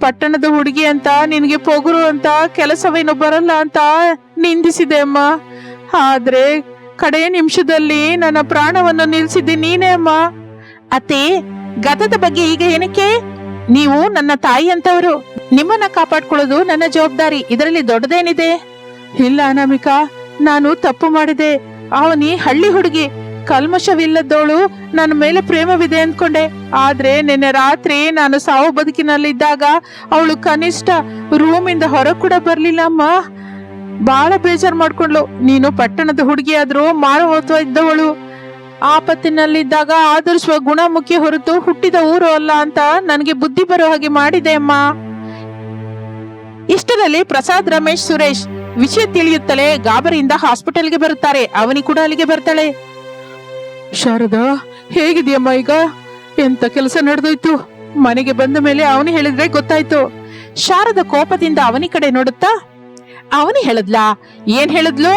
ಪಟ್ಟಣದ ಹುಡುಗಿ ಅಂತ, ನಿನಗೆ ಪೊಗರು ಅಂತ, ಕೆಲಸವೇನು ಬರಲ್ಲ ಅಂತ ನಿಂದಿಸಿದೆ ಅಮ್ಮ. ಆದ್ರೆ ಕಡೆಯ ನಿಮಿಷದಲ್ಲಿ ನನ್ನ ಪ್ರಾಣವನ್ನು ನಿಲ್ಸಿದ್ದೆ ನೀನೇ ಅಮ್ಮ. ಅತ್ತೆ, ಗತದ ಬಗ್ಗೆ ಈಗ ಏನಕ್ಕೆ? ನೀವು ನನ್ನ ತಾಯಿ ಅಂತವರು, ನಿಮ್ಮನ್ನ ಕಾಪಾಡ್ಕೊಳ್ಳೋದು ನನ್ನ ಜವಾಬ್ದಾರಿ, ಇದರಲ್ಲಿ ದೊಡ್ಡದೇನಿದೆ? ಇಲ್ಲ ಅನಾಮಿಕಾ, ನಾನು ತಪ್ಪು ಮಾಡಿದೆ. ಅವನಿ ಹಳ್ಳಿ ಹುಡುಗಿ, ಕಲ್ಮಶವಿಲ್ಲದವಳು ನನ್ನ ಮೇಲೆ ಪ್ರೇಮವಿದೆ ಅಂದ್ಕೊಂಡೆ. ಆದ್ರೆ ನಿನ್ನೆ ರಾತ್ರಿ ನಾನು ಸಾವು ಬದುಕಿನಲ್ಲಿದ್ದಾಗ ಅವಳು ಕನಿಷ್ಠ ರೂಮಿಂದ ಹೊರ ಕೂಡ ಬರ್ಲಿಲ್ಲ ಅಮ್ಮ. ಬಹಳ ಬೇಜಾರ್ ಮಾಡ್ಕೊಂಡ್ಲು. ನೀನು ಪಟ್ಟಣದ ಹುಡುಗಿಯಾದ್ರೂ ಮಾನವತ್ವ ಇದ್ದವಳು. ಆಪತ್ತಿನಲ್ಲಿದ್ದಾಗ ಆದರಿಸುವ ಗುಣ ಮುಖ್ಯ ಹೊರತು ಹುಟ್ಟಿದ ಊರು ಅಲ್ಲ ಅಂತ ನನಗೆ ಬುದ್ಧಿ ಬರೋ ಹಾಗೆ ಮಾಡಿದೆ ಅಮ್ಮ. ಇಷ್ಟರಲ್ಲಿ ಪ್ರಸಾದ್, ರಮೇಶ್, ಸುರೇಶ್ ವಿಷಯ ತಿಳಿಯುತ್ತಲೇ ಗಾಬರಿಯಿಂದ ಹಾಸ್ಪಿಟಲ್ಗೆ ಬರುತ್ತಾರೆ. ಅವನಿ ಕೂಡ ಅಲ್ಲಿಗೆ ಬರ್ತಾಳೆ. ಶಾರದಾ, ಹೇಗಿದೆಯಮ್ಮ ಈಗ? ಎಂತ ಕೆಲಸ ನಡೆದೋಯ್ತು? ಮನೆಗೆ ಬಂದ ಮೇಲೆ ಅವನಿ ಹೇಳಿದ್ರೆ ಗೊತ್ತಾಯ್ತು. ಶಾರದ ಕೋಪದಿಂದ ಅವನಿ ಕಡೆ ನೋಡುತ್ತಾ, ಅವನಿ ಹೇಳದ್ಲಾ? ಏನ್ ಹೇಳಿದ್ಲು?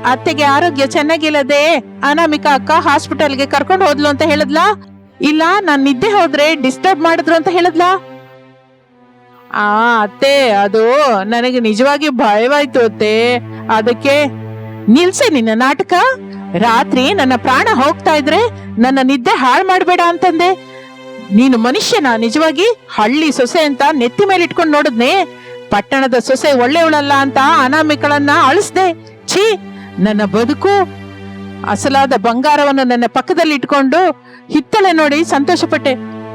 ಅತ್ತೆಗೆ ಆರೋಗ್ಯ ಚೆನ್ನಾಗಿಲ್ಲದೆ ಅನಾಮಿಕಾ ಅಕ್ಕ ಹಾಸ್ಪಿಟಲ್ಗೆ ಕರ್ಕೊಂಡು ಹೋದ್ಲು ಅಂತ ಹೇಳದ್ಲಾ? ಇಲ್ಲ ನಾನ್ ನಿದ್ದೆ ಹೋದ್ರೆ ಡಿಸ್ಟರ್ಬ್ ಮಾಡಿದ್ರು ಅಂತ ಹೇಳದ್ಲಾ? ಅತ್ತೆ, ಅದು ನನಗೆ ನಿಜವಾಗಿ ಭಯವಾಯ್ತು ಅತ್ತೆ. ಅದಕ್ಕೆ ನಿಲ್ಸೆ ನಿನ್ನ ನಾಟಕ. ರಾತ್ರಿ ನನ್ನ ಪ್ರಾಣ ಹೋಗ್ತಾ ಇದ್ರೆ ನನ್ನ ನಿದ್ದೆ ಹಾಳು ಮಾಡ್ಬೇಡ ಅಂತಂದೆ. ನೀನು ಮನುಷ್ಯನ? ನಿಜವಾಗಿ ಹಳ್ಳಿ ಸೊಸೆ ಅಂತ ನೆತ್ತಿ ಮೇಲೆ ಇಟ್ಕೊಂಡು ನೋಡಿದ್ನೆ. ಪಟ್ಟಣದ ಸೊಸೆ ಒಳ್ಳೆಯವಳಲ್ಲ ಅಂತ ಅನಾಮಿಕಳನ್ನ ಅಳಿಸ್ದೆ. ಛೀ, ನನ್ನ ಬದುಕು. ಅಸಲಾದ ಬಂಗಾರವನ್ನು ನನ್ನ ಪಕ್ಕದಲ್ಲಿ ಇಟ್ಕೊಂಡು ಹಿತ್ತಳೆ ನೋಡಿ ಸಂತೋಷ ಪಟ್ಟೆ.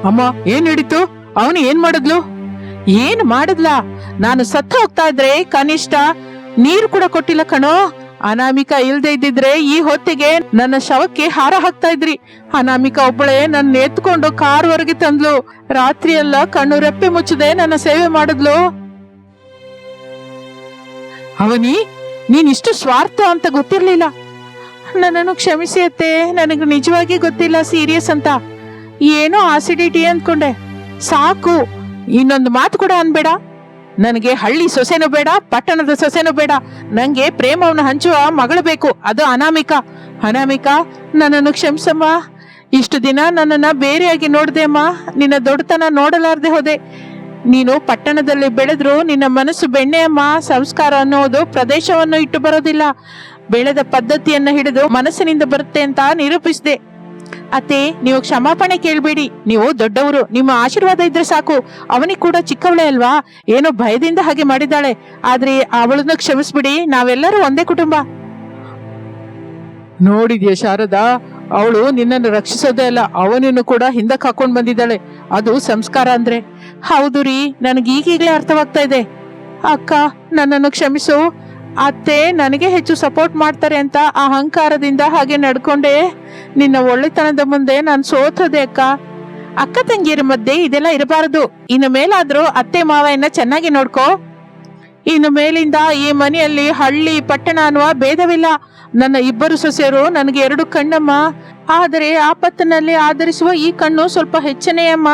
ಅಮ್ಮ, ಏನ್ ನಡೀತು? ಅವನು ಏನ್ ಮಾಡಿದ್ಲು? ಏನ್ ಮಾಡಿದ್ಲ? ನಾನು ಸತ್ತು ಹೋಗ್ತಾ ಇದ್ರೆ ಕನಿಷ್ಠ ನೀರು ಕೂಡ ಕೊಟ್ಟಿಲ್ಲ ಕಣೋ. ಅನಾಮಿಕಾ ಇಲ್ದೆ ಇದ್ದಿದ್ರೆ ಈ ಹೊತ್ತಿಗೆ ನನ್ನ ಶವಕ್ಕೆ ಹಾರ ಹಾಕ್ತಾ ಇದ್ರಿ. ಅನಾಮಿಕಾ ಒಬ್ಬಳೆ ನನ್ನ ಎತ್ಕೊಂಡು ಕಾರ್ ಹೊರಗೆ ತಂದ್ಲು. ರಾತ್ರಿ ಎಲ್ಲ ಕಣ್ಣು ರೆಪ್ಪೆ ಮುಚ್ಚದೆ ನನ್ನ ಸೇವೆ ಮಾಡಿದ್ಲು. ಅವನಿ, ನೀನ್ ಇಷ್ಟು ಸ್ವಾರ್ಥ ಅಂತ ಗೊತ್ತಿರ್ಲಿಲ್ಲ. ನನ್ನನ್ನು ಕ್ಷಮಿಸಿ ಅತ್ತೆ, ನನಗೆ ನಿಜವಾಗಿ ಗೊತ್ತಿಲ್ಲ ಸೀರಿಯಸ್ ಅಂತ. ಏನೋ ಆಸಿಡಿಟಿ ಅಂದ್ಕೊಂಡೆ. ಸಾಕು, ಇನ್ನೊಂದು ಮಾತು ಕೂಡ ಅನ್ಬೇಡ. ನನಗೆ ಹಳ್ಳಿ ಸೊಸೆನೂ ಬೇಡ, ಪಟ್ಟಣದ ಸೊಸೆನೂ ಬೇಡ. ನಂಗೆ ಪ್ರೇಮವನ್ನು ಹಂಚುವ ಮಗಳು ಬೇಕು, ಅದು ಅನಾಮಿಕಾ. ಅನಾಮಿಕಾ, ನನ್ನನ್ನು ಕ್ಷಮಿಸಮ್ಮ. ಇಷ್ಟು ದಿನ ನನ್ನನ್ನ ಬೇರೆಯಾಗಿ ನೋಡ್ದೆ ಅಮ್ಮ. ನಿನ್ನ ದೊಡ್ಡತನ ನೋಡಲಾರ್ದೆ ಹೋದೆ. ನೀನು ಪಟ್ಟಣದಲ್ಲಿ ಬೆಳೆದ್ರು ನಿನ್ನ ಮನಸ್ಸು ಬೆಣ್ಣೆ ಅಮ್ಮ. ಸಂಸ್ಕಾರ ಅನ್ನೋದು ಪ್ರದೇಶವನ್ನು ಇಟ್ಟು ಬರೋದಿಲ್ಲ, ಬೆಳೆದ ಪದ್ಧತಿಯನ್ನ ಹಿಡಿದು ಮನಸ್ಸಿನಿಂದ ಬರುತ್ತೆ ಅಂತ ನಿರೂಪಿಸಿದೆ. ಅತ್ತೆ, ನೀವು ಕ್ಷಮಾಪಣೆ ಕೇಳ್ಬೇಡಿ. ನೀವು ದೊಡ್ಡವರು, ನಿಮ್ಮ ಆಶೀರ್ವಾದ ಇದ್ರೆ ಸಾಕು. ಅವನಿಗೆ ಕೂಡ ಚಿಕ್ಕವಳೆ ಅಲ್ವಾ, ಏನೋ ಭಯದಿಂದ ಹಾಗೆ ಮಾಡಿದ್ದಾಳೆ. ಆದ್ರೆ ಅವಳನ್ನು ಕ್ಷಮಿಸ್ಬಿಡಿ. ನಾವೆಲ್ಲರೂ ಒಂದೇ ಕುಟುಂಬ. ನೋಡಿದ್ಯಾ ಶಾರದಾ, ಅವಳು ನಿನ್ನನ್ನು ರಕ್ಷಿಸೋದೇ ಅಲ್ಲ, ಅವನನ್ನು ಕೂಡ ಹಿಂದಕ್ಕೆ ಹಾಕೊಂಡ್ ಬಂದಿದ್ದಾಳೆ. ಅದು ಸಂಸ್ಕಾರ ಅಂದ್ರೆ. ಹೌದು ರೀ, ನನಗೆ ಈಗೀಗ್ಲೇ ಅರ್ಥವಾಗ್ತಾ ಇದೆ. ಅಕ್ಕ, ನನ್ನನ್ನು ಕ್ಷಮಿಸು. ಅತ್ತೆ ನನಗೆ ಹೆಚ್ಚು ಸಪೋರ್ಟ್ ಮಾಡ್ತಾರೆ ಅಂತ ಅಹಂಕಾರದಿಂದ ಹಾಗೆ ನಡ್ಕೊಂಡೆ. ನಿನ್ನ ಒಳ್ಳೆತನದ ಮುಂದೆ ನಾನು ಸೋತದೆ ಅಕ್ಕ. ಅಕ್ಕ ತಂಗಿಯರ ಮಧ್ಯೆ ಇದೆಲ್ಲ ಇರಬಾರದು. ಇನ್ನು ಮೇಲಾದ್ರೂ ಅತ್ತೆ ಮಾವನ್ನ ಚೆನ್ನಾಗಿ ನೋಡ್ಕೋ. ಇನ್ನು ಮೇಲಿಂದ ಈ ಮನೆಯಲ್ಲಿ ಹಳ್ಳಿ ಪಟ್ಟಣ ಅನ್ನುವ ಭೇದವಿಲ್ಲ. ನನ್ನ ಇಬ್ಬರು ಸೊಸೆಯರು ನನಗೆ 2 ಕಣ್ಣಮ್ಮ. ಆದರೆ ಆಪತ್ತಿನಲ್ಲಿ ಆಧರಿಸುವ ಈ ಕಣ್ಣು ಸ್ವಲ್ಪ ಹೆಚ್ಚನೇ ಅಮ್ಮ.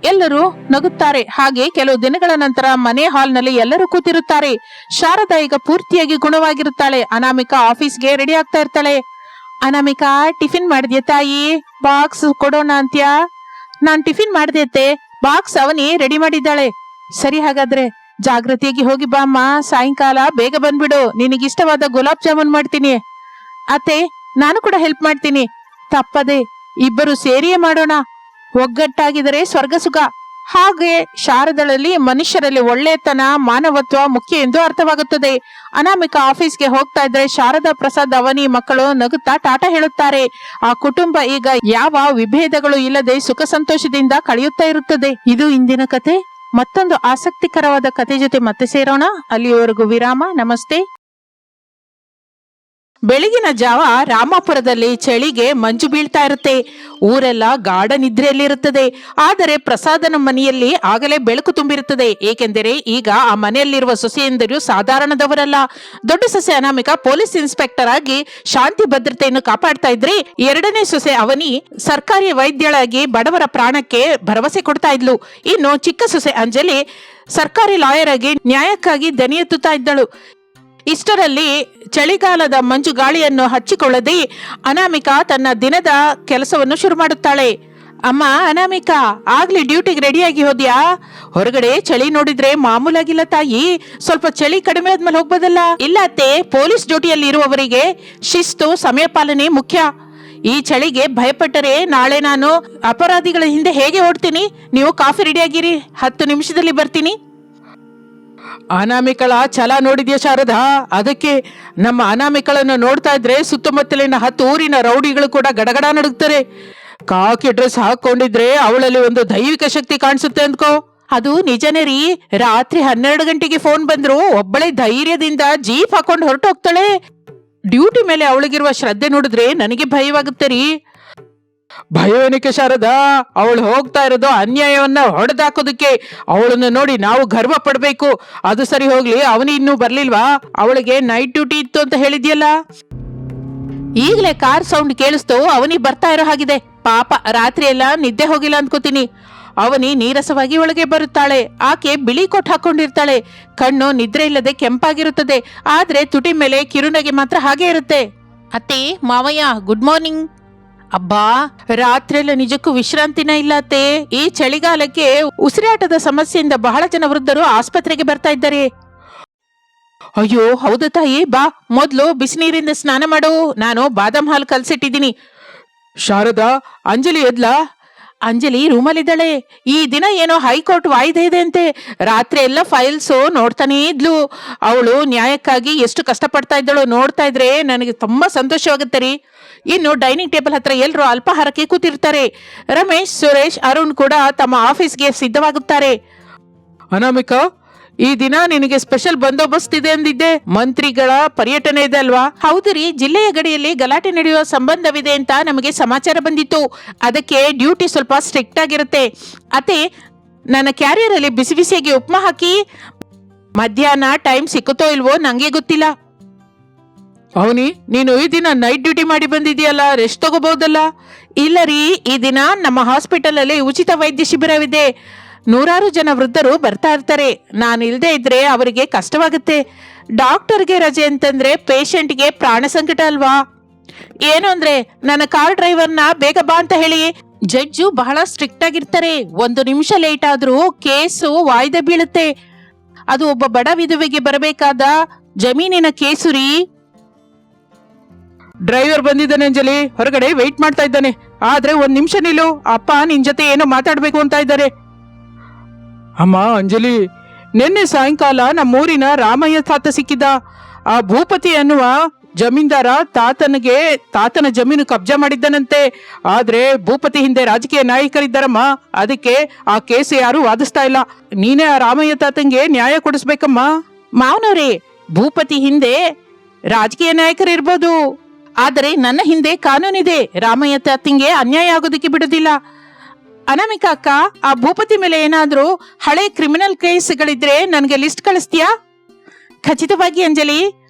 ಎಲ್ಲರೂ ನಗುತ್ತಾರೆ. ಹಾಗೆ ಕೆಲವು ದಿನಗಳ ನಂತರ ಮನೆ ಹಾಲ್ನಲ್ಲಿ ಎಲ್ಲರೂ ಕೂತಿರುತ್ತಾರೆ. ಶಾರದಾ ಈಗ ಪೂರ್ತಿಯಾಗಿ ಗುಣವಾಗಿರುತ್ತಾಳೆ. ಅನಾಮಿಕಾ ಆಫೀಸ್ಗೆ ರೆಡಿ ಆಗ್ತಾ ಇರ್ತಾಳೆ. ಅನಾಮಿಕಾ, ಟಿಫಿನ್ ಮಾಡಿದ್ಯಾ ತಾಯಿ? ಬಾಕ್ಸ್ ಕೊಡೋಣ ಅಂತ್ಯಾ? ನಾನ್ ಟಿಫಿನ್ ಮಾಡಿದೆ, ಬಾಕ್ಸ್ ಅವನಿ ರೆಡಿ ಮಾಡಿದ್ದಾಳೆ. ಸರಿ, ಹಾಗಾದ್ರೆ ಜಾಗೃತಿಯಾಗಿ ಹೋಗಿ ಬಾ ಅಮ್ಮ. ಸಾಯಂಕಾಲ ಬೇಗ ಬಂದ್ಬಿಡು. ನಿನಗಿಷ್ಟವಾದ ಗುಲಾಬ್ ಜಾಮೂನ್ ಮಾಡ್ತೀನಿ. ಅತ್ತೆ, ನಾನು ಕೂಡ ಹೆಲ್ಪ್ ಮಾಡ್ತೀನಿ. ತಪ್ಪದೆ ಇಬ್ಬರು ಸೇರಿಯೇ ಮಾಡೋಣ. ಒಗ್ಗಟ್ಟಾಗಿದರೆ ಸ್ವರ್ಗ ಸುಖ. ಹಾಗೆ ಶಾರದಳಲ್ಲಿ ಮನುಷ್ಯರಲ್ಲಿ ಒಳ್ಳೆತನ, ಮಾನವತ್ವ ಮುಖ್ಯ ಎಂದು ಅರ್ಥವಾಗುತ್ತದೆ. ಅನಾಮಿಕಾ ಆಫೀಸ್ಗೆ ಹೋಗ್ತಾ ಇದ್ರೆ ಶಾರದಾ, ಪ್ರಸಾದ್, ಅವನಿ ಮಕ್ಕಳು ನಗುತ್ತಾ ಟಾಟಾ ಹೇಳುತ್ತಾರೆ. ಆ ಕುಟುಂಬ ಈಗ ಯಾವ ವಿಭೇದಗಳು ಇಲ್ಲದೆ ಸುಖ ಸಂತೋಷದಿಂದ ಕಳೆಯುತ್ತಾ ಇರುತ್ತದೆ. ಇದು ಇಂದಿನ ಕತೆ. ಮತ್ತೊಂದು ಆಸಕ್ತಿಕರವಾದ ಕತೆ ಜೊತೆ ಮತ್ತೆ ಸೇರೋಣ. ಅಲ್ಲಿಯವರೆಗೂ ವಿರಾಮ. ನಮಸ್ತೆ. ಬೆಳಗಿನ ಜಾವ ರಾಮಾಪುರದಲ್ಲಿ ಚಳಿಗೆ ಮಂಜು ಬೀಳ್ತಾ ಇರುತ್ತೆ. ಊರೆಲ್ಲ ಗಾಢ ನಿದ್ರೆಯಲ್ಲಿರುತ್ತದೆ. ಆದರೆ ಪ್ರಸಾದನ ಮನೆಯಲ್ಲಿ ಆಗಲೇ ಬೆಳಕು ತುಂಬಿರುತ್ತದೆ. ಏಕೆಂದರೆ ಈಗ ಆ ಮನೆಯಲ್ಲಿರುವ ಸೊಸೆಯಂದಿರು ಸಾಧಾರಣದವರಲ್ಲ. ದೊಡ್ಡ ಸೊಸೆ ಅನಾಮಿಕಾ ಪೊಲೀಸ್ ಇನ್ಸ್ಪೆಕ್ಟರ್ ಆಗಿ ಶಾಂತಿ ಭದ್ರತೆಯನ್ನು ಕಾಪಾಡ್ತಾ ಇದ್ರೆ, 2ನೇ ಸೊಸೆ ಅವನಿ ಸರ್ಕಾರಿ ವೈದ್ಯಳಾಗಿ ಬಡವರ ಪ್ರಾಣಕ್ಕೆ ಭರವಸೆ ಕೊಡ್ತಾ ಇದ್ಲು. ಇನ್ನು ಚಿಕ್ಕ ಸೊಸೆ ಅಂಜಲಿ ಸರ್ಕಾರಿ ಲಾಯರ್ ಆಗಿ ನ್ಯಾಯಕ್ಕಾಗಿ ದನಿ ಎತ್ತುತ್ತಾ ಇದ್ದಳು. ಇಷ್ಟರಲ್ಲಿ ಚಳಿಗಾಲದ ಮಂಜು ಗಾಳಿಯನ್ನು ಹಚ್ಚಿಕೊಳ್ಳದೆ ಅನಾಮಿಕಾ ತನ್ನ ದಿನದ ಕೆಲಸವನ್ನು ಶುರು ಮಾಡುತ್ತಾಳೆ. ಅಮ್ಮ ಅನಾಮಿಕಾ, ಆಗ್ಲಿ ಡ್ಯೂಟಿಗೆ ರೆಡಿಯಾಗಿ ಹೋದ್ಯಾ? ಹೊರಗಡೆ ಚಳಿ ನೋಡಿದ್ರೆ ಮಾಮೂಲಾಗಿಲ್ಲ ತಾಯಿ. ಸ್ವಲ್ಪ ಚಳಿ ಕಡಿಮೆ ಆದ್ಮೇಲೆ ಹೋಗ್ಬೋದಲ್ಲ? ಇಲ್ಲ ಅತ್ತೆ, ಪೊಲೀಸ್ ಡ್ಯೂಟಿಯಲ್ಲಿ ಇರುವವರಿಗೆ ಶಿಸ್ತು, ಸಮಯ ಪಾಲನೆ ಮುಖ್ಯ. ಈ ಚಳಿಗೆ ಭಯಪಟ್ಟರೆ ನಾಳೆ ನಾನು ಅಪರಾಧಿಗಳ ಹಿಂದೆ ಹೇಗೆ ಓಡ್ತೀನಿ? ನೀವು ಕಾಫಿ ರೆಡಿಯಾಗಿರಿ, 10 ನಿಮಿಷದಲ್ಲಿ ಬರ್ತೀನಿ. ಅನಾಮಿಕಳ ಛಲ ನೋಡಿದ್ಯಾ ಶಾರದಾ? ಅದಕ್ಕೆ ನಮ್ಮ ಅನಾಮಿಕಳನ್ನು ನೋಡ್ತಾ ಇದ್ರೆ ಸುತ್ತಮುತ್ತಲಿನ 10 ಊರಿನ ರೌಡಿಗಳು ಕೂಡ ಗಡಗಡ ನಡುಗ್ತಾರೆ. ಕಾಕಿ ಡ್ರೆಸ್ ಹಾಕೊಂಡಿದ್ರೆ ಅವಳಲ್ಲಿ ಒಂದು ದೈವಿಕ ಶಕ್ತಿ ಕಾಣಿಸುತ್ತೆ ಅಂದ್ಕೋ. ಅದು ನಿಜನೇ ರೀ. ರಾತ್ರಿ 12 ಗಂಟೆಗೆ ಫೋನ್ ಬಂದ್ರು ಒಬ್ಬಳೆ ಧೈರ್ಯದಿಂದ ಜೀಪ್ ಹಾಕೊಂಡು ಹೊರಟು ಹೋಗ್ತಾಳೆ. ಡ್ಯೂಟಿ ಮೇಲೆ ಅವಳಿಗಿರುವ ಶ್ರದ್ಧೆ ನೋಡಿದ್ರೆ ನನಗೆ ಭಯವಾಗುತ್ತೆ ರೀ. ಭಯವೇನಿಕೆ ಶಾರದಾ? ಅವಳು ಹೋಗ್ತಾ ಇರೋದು ಅನ್ಯಾಯವನ್ನ ಹೊಡೆದಾಕೋದಕ್ಕೆ. ಅವಳನ್ನು ನೋಡಿ ನಾವು ಗರ್ವ ಪಡ್ಬೇಕು. ಅದು ಸರಿ ಹೋಗ್ಲಿ, ಅವನು ಇನ್ನೂ ಬರ್ಲಿಲ್ವಾ? ಅವಳಿಗೆ ನೈಟ್ ಡ್ಯೂಟಿ ಇತ್ತು ಅಂತ ಹೇಳಿದ್ಯಲ್ಲ. ಈಗಲೇ ಕಾರ್ ಸೌಂಡ್ ಕೇಳಿಸ್ತು. ಅವನಿ ಬರ್ತಾ ಇರೋ ಹಾಗಿದೆ. ಪಾಪ ರಾತ್ರಿ ಎಲ್ಲ ನಿದ್ದೆ ಹೋಗಿಲ್ಲ ಅನ್ಕೋತೀನಿ. ಅವನಿ ನೀರಸವಾಗಿ ಒಳಗೆ ಬರುತ್ತಾಳೆ. ಆಕೆ ಬಿಳಿ ಕೋಟ್ ಹಾಕೊಂಡಿರ್ತಾಳೆ. ಕಣ್ಣು ನಿದ್ರೆ ಇಲ್ಲದೆ ಕೆಂಪಾಗಿರುತ್ತದೆ. ಆದ್ರೆ ತುಟಿ ಮೇಲೆ ಕಿರುನಗೆ ಮಾತ್ರ ಹಾಗೆ ಇರುತ್ತೆ. ಅತ್ತೆ, ಮಾವಯ್ಯ, ಗುಡ್ ಮಾರ್ನಿಂಗ್. ಅಬ್ಬಾ, ರಾತ್ರಿ ಎಲ್ಲ ನಿಜಕ್ಕೂ ವಿಶ್ರಾಂತಿನ ಇಲ್ಲ ಅತ್ತೆ. ಈ ಚಳಿಗಾಲಕ್ಕೆ ಉಸಿರಾಟದ ಸಮಸ್ಯೆಯಿಂದ ಬಹಳ ಜನ ವೃದ್ಧರು ಆಸ್ಪತ್ರೆಗೆ ಬರ್ತಾ ಇದ್ದಾರೆ. ಅಯ್ಯೋ ಹೌದು ತಾಯಿ, ಬಾ ಮೊದ್ಲು ಬಿಸಿನೀರಿಂದ ಸ್ನಾನ ಮಾಡು. ನಾನು ಬಾದಾಮ್ ಹಾಲು ಕಲ್ಸಿಟ್ಟಿದ್ದೀನಿ. ಶಾರದಾ, ಅಂಜಲಿ ಎದ್ಲಾ? ಅಂಜಲಿ ರೂಮಲ್ಲಿದ್ದಾಳೆ. ಈ ದಿನ ಏನೋ ಹೈಕೋರ್ಟ್ ವಾಯ್ದೆ ಇದೆ ಅಂತೆ. ರಾತ್ರಿ ಎಲ್ಲ ಫೈಲ್ಸು ನೋಡ್ತಾನೇ ಇದ್ಲು. ಅವಳು ನ್ಯಾಯಕ್ಕಾಗಿ ಎಷ್ಟು ಕಷ್ಟಪಡ್ತಾ ಇದ್ದಳು ನೋಡ್ತಾ ಇದ್ರೆ ನನಗೆ ತುಂಬಾ ಸಂತೋಷವಾಗುತ್ತೆ ರೀ. ಇನ್ನು ಡೈನಿಂಗ್ ಟೇಬಲ್ ಹತ್ರ ಎಲ್ಲರೂ ಅಲ್ಪಾಹಾರಕ್ಕೆ ಕೂತಿರ್ತಾರೆ. ರಮೇಶ್, ಸುರೇಶ್, ಅರುಣ್ ಕೂಡ ತಮ್ಮ ಆಫೀಸ್ಗೆ ಸಿದ್ಧವಾಗುತ್ತಾರೆ. ಅನಾಮಿಕಾ, ಈ ದಿನ ನಿನಗೆ ಸ್ಪೆಷಲ್ ಬಂದೋಬಸ್ತ್ ಇದೆ ಅಂದಿದ್ದೆ. ಮಂತ್ರಿಗಳ ಪರ್ಯಟನೆ ಇದೆ ಅಲ್ವಾ? ಹೌದು ರೀ, ಜಿಲ್ಲೆಯ ಗಡಿಯಲ್ಲಿ ಗಲಾಟೆ ನಡೆಯುವ ಸಂಬಂಧವಿದೆ ಅಂತ ನಮಗೆ ಸಮಾಚಾರ ಬಂದಿತ್ತು. ಅದಕ್ಕೆ ಡ್ಯೂಟಿ ಸ್ವಲ್ಪ ಸ್ಟ್ರಿಕ್ಟ್ ಆಗಿರುತ್ತೆ. ಅತ್ತೆ, ನನ್ನ ಕ್ಯಾರಿಯರ್ ಅಲ್ಲಿ ಬಿಸಿ ಬಿಸಿಯಾಗಿ ಉಪ್ಮಾ ಹಾಕಿ. ಮಧ್ಯಾಹ್ನ ಟೈಮ್ ಸಿಕ್ಕುತ್ತೋ ಇಲ್ವೋ ನಂಗೆ ಗೊತ್ತಿಲ್ಲ. ಅವನಿ, ನೀನು ಈ ದಿನ ನೈಟ್ ಡ್ಯೂಟಿ ಮಾಡಿ ಬಂದಿದೆಯಲ್ಲ, ರೆಸ್ಟ್ ತಗೋಬಹುದಲ್ಲ? ಇಲ್ಲ ರೀ, ಈ ದಿನ ನಮ್ಮ ಹಾಸ್ಪಿಟಲ್ ಅಲ್ಲಿ ಉಚಿತ ವೈದ್ಯ ಶಿಬಿರವಿದೆ. 100 ಜನ ವೃದ್ಧರು ಬರ್ತಾ ಇರ್ತಾರೆ. ನಾನು ಇಲ್ದೇ ಇದ್ರೆ ಅವರಿಗೆ ಕಷ್ಟವಾಗುತ್ತೆ. ಡಾಕ್ಟರ್ಗೆ ರಜೆ ಅಂತಂದ್ರೆ ಪೇಷಂಟ್ಗೆ ಪ್ರಾಣ ಸಂಕಟ ಅಲ್ವಾ? ಏನು ಅಂದ್ರೆ ನನ್ನ ಕಾರ್ ಡ್ರೈವರ್ನ ಬೇಗ ಬಾ ಅಂತ ಹೇಳಿ. ಜಡ್ಜು ಬಹಳ ಸ್ಟ್ರಿಕ್ಟ್ ಆಗಿರ್ತಾರೆ. 1 ನಿಮಿಷ ಲೇಟ್ ಆದ್ರೂ ಕೇಸು ವಾಯ್ದೆ ಬೀಳುತ್ತೆ. ಅದು ಒಬ್ಬ ಬಡ ವಿಧವೆಗೆ ಬರಬೇಕಾದ ಜಮೀನಿನ ಕೇಸು ರೀ. ಡ್ರೈವರ್ ಬಂದಿದ್ದಾನೆ ಅಂಜಲಿ, ಹೊರಗಡೆ ವೆಯ್ಟ್ ಮಾಡ್ತಾ ಇದ್ದಾನೆ. ಆದ್ರೆ 1 ನಿಮಿಷ ನಿಲ್ಲು, ಅಪ್ಪ ನಿನ್ ಜೊತೆ ಏನೋ ಮಾತಾಡ್ಬೇಕು ಅಂತ ಇದ್ದಾರೆ. ಅಮ್ಮ ಅಂಜಲಿ, ನಿನ್ನೆ ಸಾಯಂಕಾಲ ನಮ್ಮೂರಿನ ರಾಮಯ್ಯ ತಾತ ಸಿಕ್ಕಿದ್ದ. ಆ ಭೂಪತಿ ಅನ್ನುವ ಜಮೀನ್ದಾರ ತಾತನ ಜಮೀನು ಕಬ್ಜಾ ಮಾಡಿದ್ದನಂತೆ. ಆದ್ರೆ ಭೂಪತಿ ಹಿಂದೆ ರಾಜಕೀಯ ನಾಯಕರಿದ್ದಾರಮ್ಮ. ಅದಕ್ಕೆ ಆ ಕೇಸ್ ಯಾರು ವಾದಿಸ್ತಾ ಇಲ್ಲ. ನೀನೇ ಆ ರಾಮಯ್ಯ ತಾತಂಗೆ ನ್ಯಾಯ ಕೊಡಿಸ್ಬೇಕಮ್ಮ. ಮಾವನವ್ರೆ, ಭೂಪತಿ ಹಿಂದೆ ರಾಜಕೀಯ ನಾಯಕರು ಇರ್ಬೋದು, ಆದರೆ ನನ್ನ ಹಿಂದೆ ಕಾನೂನಿದೆ. ರಾಮಯ್ಯ ತಾತಂಗೆ ಅನ್ಯಾಯ ಆಗೋದಕ್ಕೆ ಬಿಡೋದಿಲ್ಲ. ಅನಾಮಿಕಾ ಅಕ್ಕ, ಆ ಭೂಪತಿ ಮೇಲೆ ಏನಾದ್ರೂ ಹಳೆ ಕ್ರಿಮಿನಲ್ ಕೇಸ್ಗಳಿದ್ರೆ ನನಗೆ ಲಿಸ್ಟ್ ಕಳಿಸ್ತೀಯಾ? ಖಚಿತವಾಗಿ ಅಂಜಲಿ,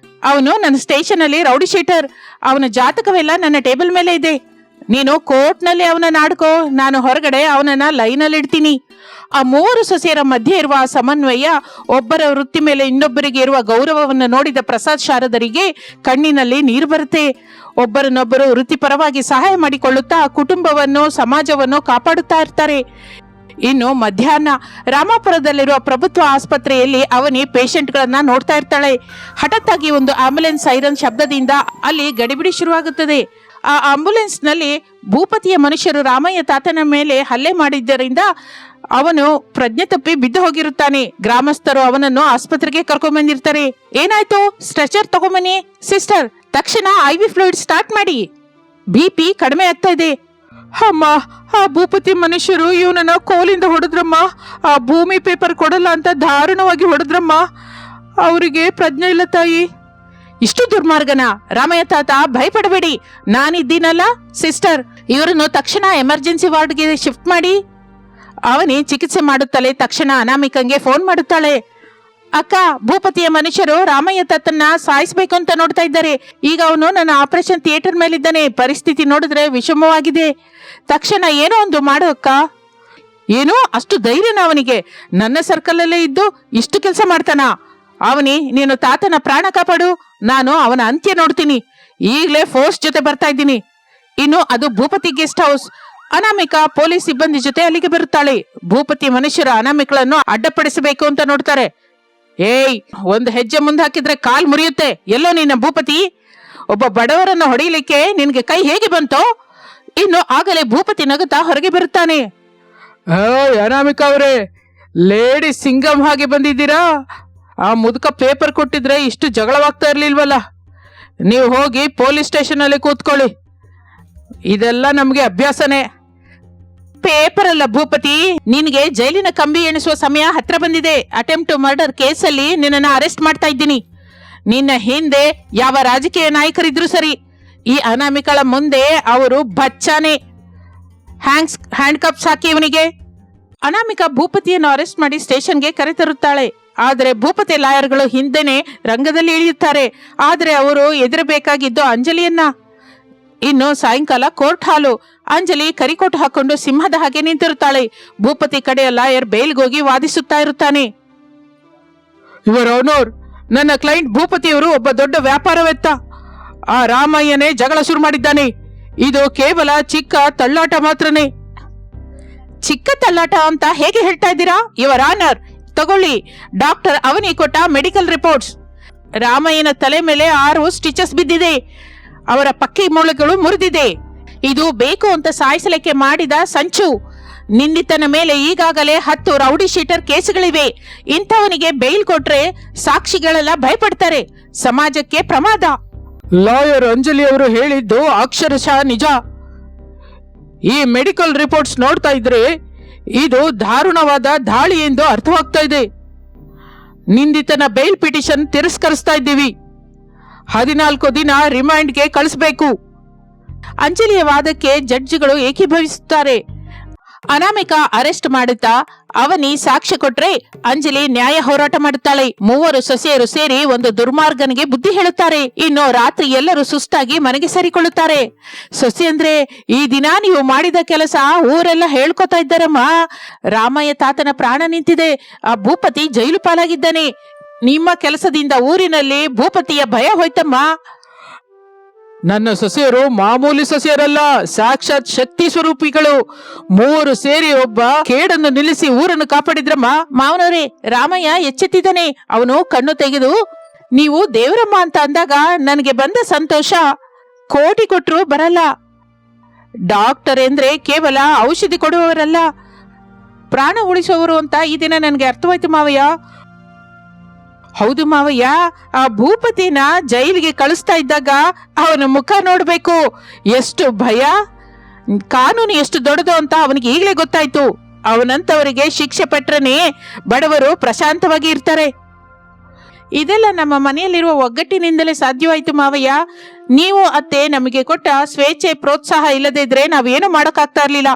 ಅವನು ನನ್ನ ಸ್ಟೇಷನ್ ಅಲ್ಲಿ ರೌಡಿ ಶೀಟರ್. ಅವನ ಜಾತಕವೆಲ್ಲ ನನ್ನ ಟೇಬಲ್ ಮೇಲೆ ಇದೆ. ನೀನು ಕೋರ್ಟ್ನಲ್ಲಿ ಅವನನ್ನ ಆಡ್ಕೋ, ನಾನು ಹೊರಗಡೆ ಅವನನ್ನ ಲೈನಲ್ಲಿ ಇಡ್ತೀನಿ. ಆ 3 ಸೊಸೆಯರ ಮಧ್ಯೆ ಇರುವ ಸಮನ್ವಯ, ಒಬ್ಬರ ವೃತ್ತಿ ಮೇಲೆ ಇನ್ನೊಬ್ಬರಿಗೆ ಇರುವ ಗೌರವವನ್ನು ನೋಡಿದ ಪ್ರಸಾದ್ ಶಾರದರಿಗೆ ಕಣ್ಣಿನಲ್ಲಿ ನೀರು ಬರುತ್ತೆ. ಒಬ್ಬರನ್ನೊಬ್ಬರು ವೃತ್ತಿಪರವಾಗಿ ಸಹಾಯ ಮಾಡಿಕೊಳ್ಳುತ್ತಾ ಕುಟುಂಬವನ್ನು ಸಮಾಜವನ್ನು ಕಾಪಾಡುತ್ತಾ ಇರ್ತಾರೆ. ಇನ್ನು ಮಧ್ಯಾಹ್ನ ರಾಮಾಪುರದಲ್ಲಿರುವ ಪ್ರಭುತ್ವ ಆಸ್ಪತ್ರೆಯಲ್ಲಿ ಅವನಿ ಪೇಷಂಟ್ಗಳನ್ನ ನೋಡ್ತಾ ಇರ್ತಾಳೆ. ಹಠಾತ್ತಾಗಿ ಒಂದು ಆಂಬ್ಯುಲೆನ್ಸ್ ಸೈರನ್ ಶಬ್ದದಿಂದ ಅಲ್ಲಿ ಗಡಿಬಿಡಿ ಶುರುವಾಗುತ್ತದೆ. ಆ ಆಂಬ್ಯುಲೆನ್ಸ್ ನಲ್ಲಿ ಭೂಪತಿಯ ಮನುಷ್ಯರು ರಾಮಯ್ಯ ತಾತನ ಮೇಲೆ ಹಲ್ಲೆ ಮಾಡಿದ್ದರಿಂದ ಅವನು ಪ್ರಜ್ಞೆ ತಪ್ಪಿ ಬಿದ್ದು ಹೋಗಿರುತ್ತಾನೆ. ಗ್ರಾಮಸ್ಥರು ಅವನನ್ನು ಆಸ್ಪತ್ರೆಗೆ ಕರ್ಕೊಂಡ್ ಬಂದಿರ್ತಾರೆ. ಏನಾಯ್ತು? ಸ್ಟ್ರೆಚರ್ ತಗೊಂಬನ್ನಿ. ಸಿಸ್ಟರ್, ತಕ್ಷಣ IV ಫ್ಲೂಯಿಡ್ ಸ್ಟಾರ್ಟ್ ಮಾಡಿ. BP ಕಡಿಮೆ ಆಗ್ತಾ ಇದೆ. ಅಮ್ಮ, ಆ ಭೂಪತಿ ಮನುಷ್ಯರು ಇವನನ್ನ ಕೋಲಿಂದ ಹೊಡೆದ್ರಮ್ಮ. ಆ ಭೂಮಿ ಪೇಪರ್ ಕೊಡಲ್ಲ ಅಂತ ದಾರುಣವಾಗಿ ಹೊಡೆದ್ರಮ್ಮ. ಅವರಿಗೆ ಪ್ರಜ್ಞೆ ಇಲ್ಲ ತಾಯಿ. ಇಷ್ಟು ದುರ್ಮಾರ್ಗನ? ರಾಮಯ್ಯ ತಾತ, ಭಯಪಡಬೇಡಿ, ನಾನಿದ್ದೀನಲ್ಲ. ಸಿಸ್ಟರ್, ಇವರನ್ನು ತಕ್ಷಣ ಎಮರ್ಜೆನ್ಸಿ ವಾರ್ಡ್ಗೆ ಶಿಫ್ಟ್ ಮಾಡಿ. ಅವನಿ ಚಿಕಿತ್ಸೆ ಮಾಡುತ್ತಲೇ ತಕ್ಷಣ ಅನಾಮಿಕಂಗೆ ಫೋನ್ ಮಾಡುತ್ತಾಳೆ. ಅಕ್ಕ, ಭೂಪತಿಯ ಮನುಷ್ಯರು ರಾಮಯ್ಯ ತಾತನ್ನ ಸಾಯಿಸ್ಬೇಕು ಅಂತ ನೋಡ್ತಾ ಇದ್ದಾರೆ. ಈಗ ಅವನು ನನ್ನ ಆಪರೇಷನ್ ಥಿಯೇಟರ್ ಮೇಲಿದ್ದಾನೆ. ಪರಿಸ್ಥಿತಿ ನೋಡಿದ್ರೆ ವಿಷಮವಾಗಿದೆ. ತಕ್ಷಣ ಏನೋ ಒಂದು ಮಾಡು ಅಕ್ಕ. ಏನೋ ಅಷ್ಟು ಧೈರ್ಯನ ಅವನಿಗೆ? ನನ್ನ ಸರ್ಕಲ್ ಅಲ್ಲೇ ಇದ್ದು ಇಷ್ಟು ಕೆಲಸ ಮಾಡ್ತಾನ? ಅವನಿ, ನೀನು ತಾತನ ಪ್ರಾಣ ಕಾಪಾಡು, ನಾನು ಅವನ ಅಂತ್ಯ ನೋಡ್ತೀನಿ. ಈಗಲೇ ಫೋರ್ಸ್ ಜೊತೆ ಬರ್ತಾ ಇದ್ದೀನಿ. ಇನ್ನು ಅದು ಭೂಪತಿ ಗೆಸ್ಟ್ ಹೌಸ್. ಅನಾಮಿಕಾ ಪೊಲೀಸ್ ಸಿಬ್ಬಂದಿ ಜೊತೆ ಅಲ್ಲಿಗೆ ಬರುತ್ತಾಳೆ. ಭೂಪತಿ ಮನುಷ್ಯರ ಅನಾಮಿಕಳನ್ನು ಅಡ್ಡಪಡಿಸಬೇಕು ಅಂತ ನೋಡ್ತಾರೆ. ಏಯ್, 1 ಹೆಜ್ಜೆ ಮುಂದೆ ಹಾಕಿದ್ರೆ ಕಾಲ್ ಮುರಿಯುತ್ತೆ. ಎಲ್ಲೋ ನಿನ್ನ ಭೂಪತಿ? ಒಬ್ಬ ಬಡವರನ್ನ ಹೊಡೆಯಲಿಕ್ಕೆ ನಿನ್ಗೆ ಕೈ ಹೇಗೆ ಬಂತೋ? ಇನ್ನು ಆಗಲೇ ಭೂಪತಿ ನಗುತ್ತಾ ಹೊರಗೆ ಬರುತ್ತಾನೆ. ಅನಾಮಿಕಾ ಅವರೇ, ಲೇಡಿ ಸಿಂಗಮ್ ಹಾಗೆ ಬಂದಿದ್ದೀರಾ? ಆ ಮುದುಕ ಪೇಪರ್ ಕೊಟ್ಟಿದ್ರೆ ಇಷ್ಟು ಜಗಳವಾಗ್ತಾ ಇರ್ಲಿಲ್ವಲ್ಲ. ನೀವು ಹೋಗಿ ಪೊಲೀಸ್ ಸ್ಟೇಷನಲ್ಲಿ ಕೂತ್ಕೊಳ್ಳಿ, ಇದೆಲ್ಲ ನಮ್ಗೆ ಅಭ್ಯಾಸನೇ. ಪೇಪರ್ ಅಲ್ಲ ಭೂಪತಿ, ನಿನಗೆ ಜೈಲಿನ ಕಂಬಿ ಎಣಿಸುವ ಸಮಯ ಹತ್ರ ಬಂದಿದೆ. ಅಟೆಂಪ್ಟ್ ಟು ಮರ್ಡರ್ ಕೇಸಲ್ಲಿ ನಿನ್ನನ್ನು ಅರೆಸ್ಟ್ ಮಾಡ್ತಾ ಇದ್ದೀನಿ. ನಿನ್ನ ಹಿಂದೆ ಯಾವ ರಾಜಕೀಯ ನಾಯಕರಿದ್ರು ಸರಿ, ಈ ಅನಾಮಿಕಳ ಮುಂದೆ ಅವರು ಬಚ್ಚಾನೆ. ಹ್ಯಾಂಡ್ ಕಪ್ಸ್ ಹಾಕಿ ಇವನಿಗೆ. ಅನಾಮಿಕಾ ಭೂಪತಿಯನ್ನು ಅರೆಸ್ಟ್ ಮಾಡಿ ಸ್ಟೇಷನ್ಗೆ ಕರೆತರುತ್ತಾಳೆ. ಆದರೆ ಭೂಪತಿ ಲಾಯರ್ಗಳು ಹಿಂದೆನೆ ರಂಗದಲ್ಲಿ ಇಳಿಯುತ್ತಾರೆ. ಆದರೆ ಅವರು ಎದುರಬೇಕಾಗಿದ್ದು ಅಂಜಲಿಯನ್ನ. ಇನ್ನು ಸಾಯಂಕಾಲ ಕೋರ್ಟ್ ಹಾಲು. ಅಂಜಲಿ ಕರಿಕೋಟು ಹಾಕೊಂಡು ಸಿಂಹದ ಹಾಗೆ ನಿಂತಿರುತ್ತಾಳೆ. ಭೂಪತಿ ಕಡೆಯ ಲಾಯರ್ ಬೇಲ್ಗೋಗಿ ವಾದಿಸುತ್ತಾ ಇರುತ್ತಾನೆ. ಯುವರ್ ಆನರ್, ನನ್ನ ಕ್ಲೈಂಟ್ ಭೂಪತಿಯವರು ಒಬ್ಬ ದೊಡ್ಡ ವ್ಯಾಪಾರವೇತ್ತ. ಆ ರಾಮಯ್ಯನೇ ಜಗಳ ಶುರು ಮಾಡಿದ್ದಾನೆ. ಇದು ಕೇವಲ ಚಿಕ್ಕ ತಳ್ಳಾಟ ಮಾತ್ರನೇ. ಚಿಕ್ಕ ತಳ್ಳಾಟ ಅಂತ ಹೇಗೆ ಹೇಳ್ತಾ ಇದ್ದೀರಾ? ಯುವರ್ ಆನರ್, ತಗೊಳ್ಳಿ, ಡಾಕ್ಟರ್ ಅವನಿ ಕೊಟ್ಟ ಮೆಡಿಕಲ್ ರಿಪೋರ್ಟ್ಸ್. ರಾಮಯ್ಯನ ತಲೆ ಮೇಲೆ 6 ಸ್ಟಿಚಸ್ ಬಿದ್ದಿದೆ. ಅವರ ಪಕ್ಕಿ ಮೂಳೆಗಳು ಮುರಿದಿದೆ. ಇದು ಬೇಕು ಅಂತ ಸಾಯಿಸಲಿಕ್ಕೆ ಮಾಡಿದ ಸಂಚು. ನಿಂದಿತನ ಮೇಲೆ ಈಗಾಗಲೇ 10 ರೌಡಿ ಶೀಟರ್ ಕೇಸುಗಳಿವೆ. ಇಂಥವನಿಗೆ ಬೇಲ್ ಕೊಟ್ರೆ ಸಾಕ್ಷಿಗಳೆಲ್ಲ ಭಯಪಡ್ತಾರೆ, ಸಮಾಜಕ್ಕೆ ಪ್ರಮಾದ. ಲಾಯರ್ ಅಂಜಲಿ ಅವರು ಹೇಳಿದ್ದು ಅಕ್ಷರಶಃ ನಿಜ. ಈ ಮೆಡಿಕಲ್ ರಿಪೋರ್ಟ್ಸ್ ನೋಡ್ತಾ ಇದ್ರೆ ಇದು ದಾರುಣವಾದ ದಾಳಿ ಎಂದು ಅರ್ಥವಾಗ್ತಾ ಇದೆ. ನಿಂದಿತನ ಬೇಲ್ ಪಿಟಿಷನ್ ತಿರಸ್ಕರಿಸ್ತಾ ಇದ್ದೀವಿ. 14 ದಿನ ರಿಮಾಂಡ್ಗೆ ಕಳಿಸಬೇಕು. ಅಂಜಲಿಯ ವಾದಕ್ಕೆ ಜಡ್ಜಿಗಳು ಏಕೀಭವಿಸುತ್ತಾರೆ. ಅನಾಮಿಕಾ ಅರೆಸ್ಟ್ ಮಾಡುತ್ತಾ ಅವನಿ ಸಾಕ್ಷ್ಯ ಕೊಟ್ರೆ ಅಂಜಲಿ ನ್ಯಾಯ ಹೋರಾಟ ಮಾಡುತ್ತಾಳೆ. 3 ಸೊಸೆಯರು ಸೇರಿ ಒಂದು ದುರ್ಮಾರ್ಗನಿಗೆ ಬುದ್ಧಿ ಹೇಳುತ್ತಾರೆ. ಇನ್ನು ರಾತ್ರಿ ಎಲ್ಲರೂ ಸುಸ್ತಾಗಿ ಮನೆಗೆ ಸೇರಿಕೊಳ್ಳುತ್ತಾರೆ. ಸೊಸೆ ಅಂದ್ರೆ, ಈ ದಿನ ನೀವು ಮಾಡಿದ ಕೆಲಸ ಊರೆಲ್ಲ ಹೇಳ್ಕೊತಾ ಇದ್ದಾರಮ್ಮ. ರಾಮಯ್ಯ ತಾತನ ಪ್ರಾಣ ನಿಂತಿದೆ. ಆ ಭೂಪತಿ ಜೈಲು ಪಾಲಾಗಿದ್ದಾನೆ. ನಿಮ್ಮ ಕೆಲಸದಿಂದ ಊರಿನಲ್ಲಿ ಭೂಪತಿಯ ಭಯ ಹೋಯ್ತಮ್ಮ. ನನ್ನ ಸೊಸೆಯರು ಮಾಮೂಲಿ ಸೊಸೆಯರಲ್ಲ, ಸಾಕ್ಷಾತ್ ಶಕ್ತಿ ಸ್ವರೂಪಿಗಳು. 3 ಸೇರಿ ಒಬ್ಬ ಕೇಡನ್ನು ನಿಲ್ಲಿಸಿ ಊರನ್ನು ಕಾಪಾಡಿದ್ರಮ್ಮ. ಮಾವನವರೇ, ರಾಮಯ್ಯ ಎಚ್ಚೆತ್ತಿದ್ದಾನೆ. ಅವನು ಕಣ್ಣು ತೆಗೆದು ನೀವು ದೇವರಮ್ಮ ಅಂತ ಅಂದಾಗ ನನಗೆ ಬಂದ ಸಂತೋಷ ಕೋಟಿ ಕೊಟ್ರು ಬರಲ್ಲ. ಡಾಕ್ಟರ್ ಎಂದ್ರೆ ಕೇವಲ ಔಷಧಿ ಕೊಡುವವರಲ್ಲ, ಪ್ರಾಣ ಉಳಿಸುವವರು ಅಂತ ಈ ದಿನ ನನಗೆ ಅರ್ಥವಾಯ್ತು ಮಾವಯ್ಯ. ಹೌದು ಮಾವಯ್ಯ, ಆ ಭೂಪತಿನ ಜೈಲಿಗೆ ಕಳಿಸ್ತಾ ಇದ್ದಾಗ ಅವನ ಮುಖ ನೋಡ್ಬೇಕು. ಎಷ್ಟು ಭಯ, ಕಾನೂನು ಎಷ್ಟು ದೊಡ್ಡದು ಅಂತ ಅವನಿಗೆ ಈಗಲೇ ಗೊತ್ತಾಯ್ತು. ಅವನಂತವರಿಗೆ ಶಿಕ್ಷೆ ಪಟ್ರನೇ ಬಡವರು ಪ್ರಶಾಂತವಾಗಿ ಇರ್ತಾರೆ. ಇದೆಲ್ಲ ನಮ್ಮ ಮನೆಯಲ್ಲಿರುವ ಒಗ್ಗಟ್ಟಿನಿಂದಲೇ ಸಾಧ್ಯವಾಯ್ತು ಮಾವಯ್ಯ. ನೀವು ಅತ್ತೆ ನಮಗೆ ಕೊಟ್ಟ ಸ್ವೇಚ್ಛೆ ಪ್ರೋತ್ಸಾಹ ಇಲ್ಲದೇ ಇದ್ರೆ ನಾವೇನು ಮಾಡೋಕ್ಕಾಗ್ತಾ ಇರ್ಲಿಲ್ಲ.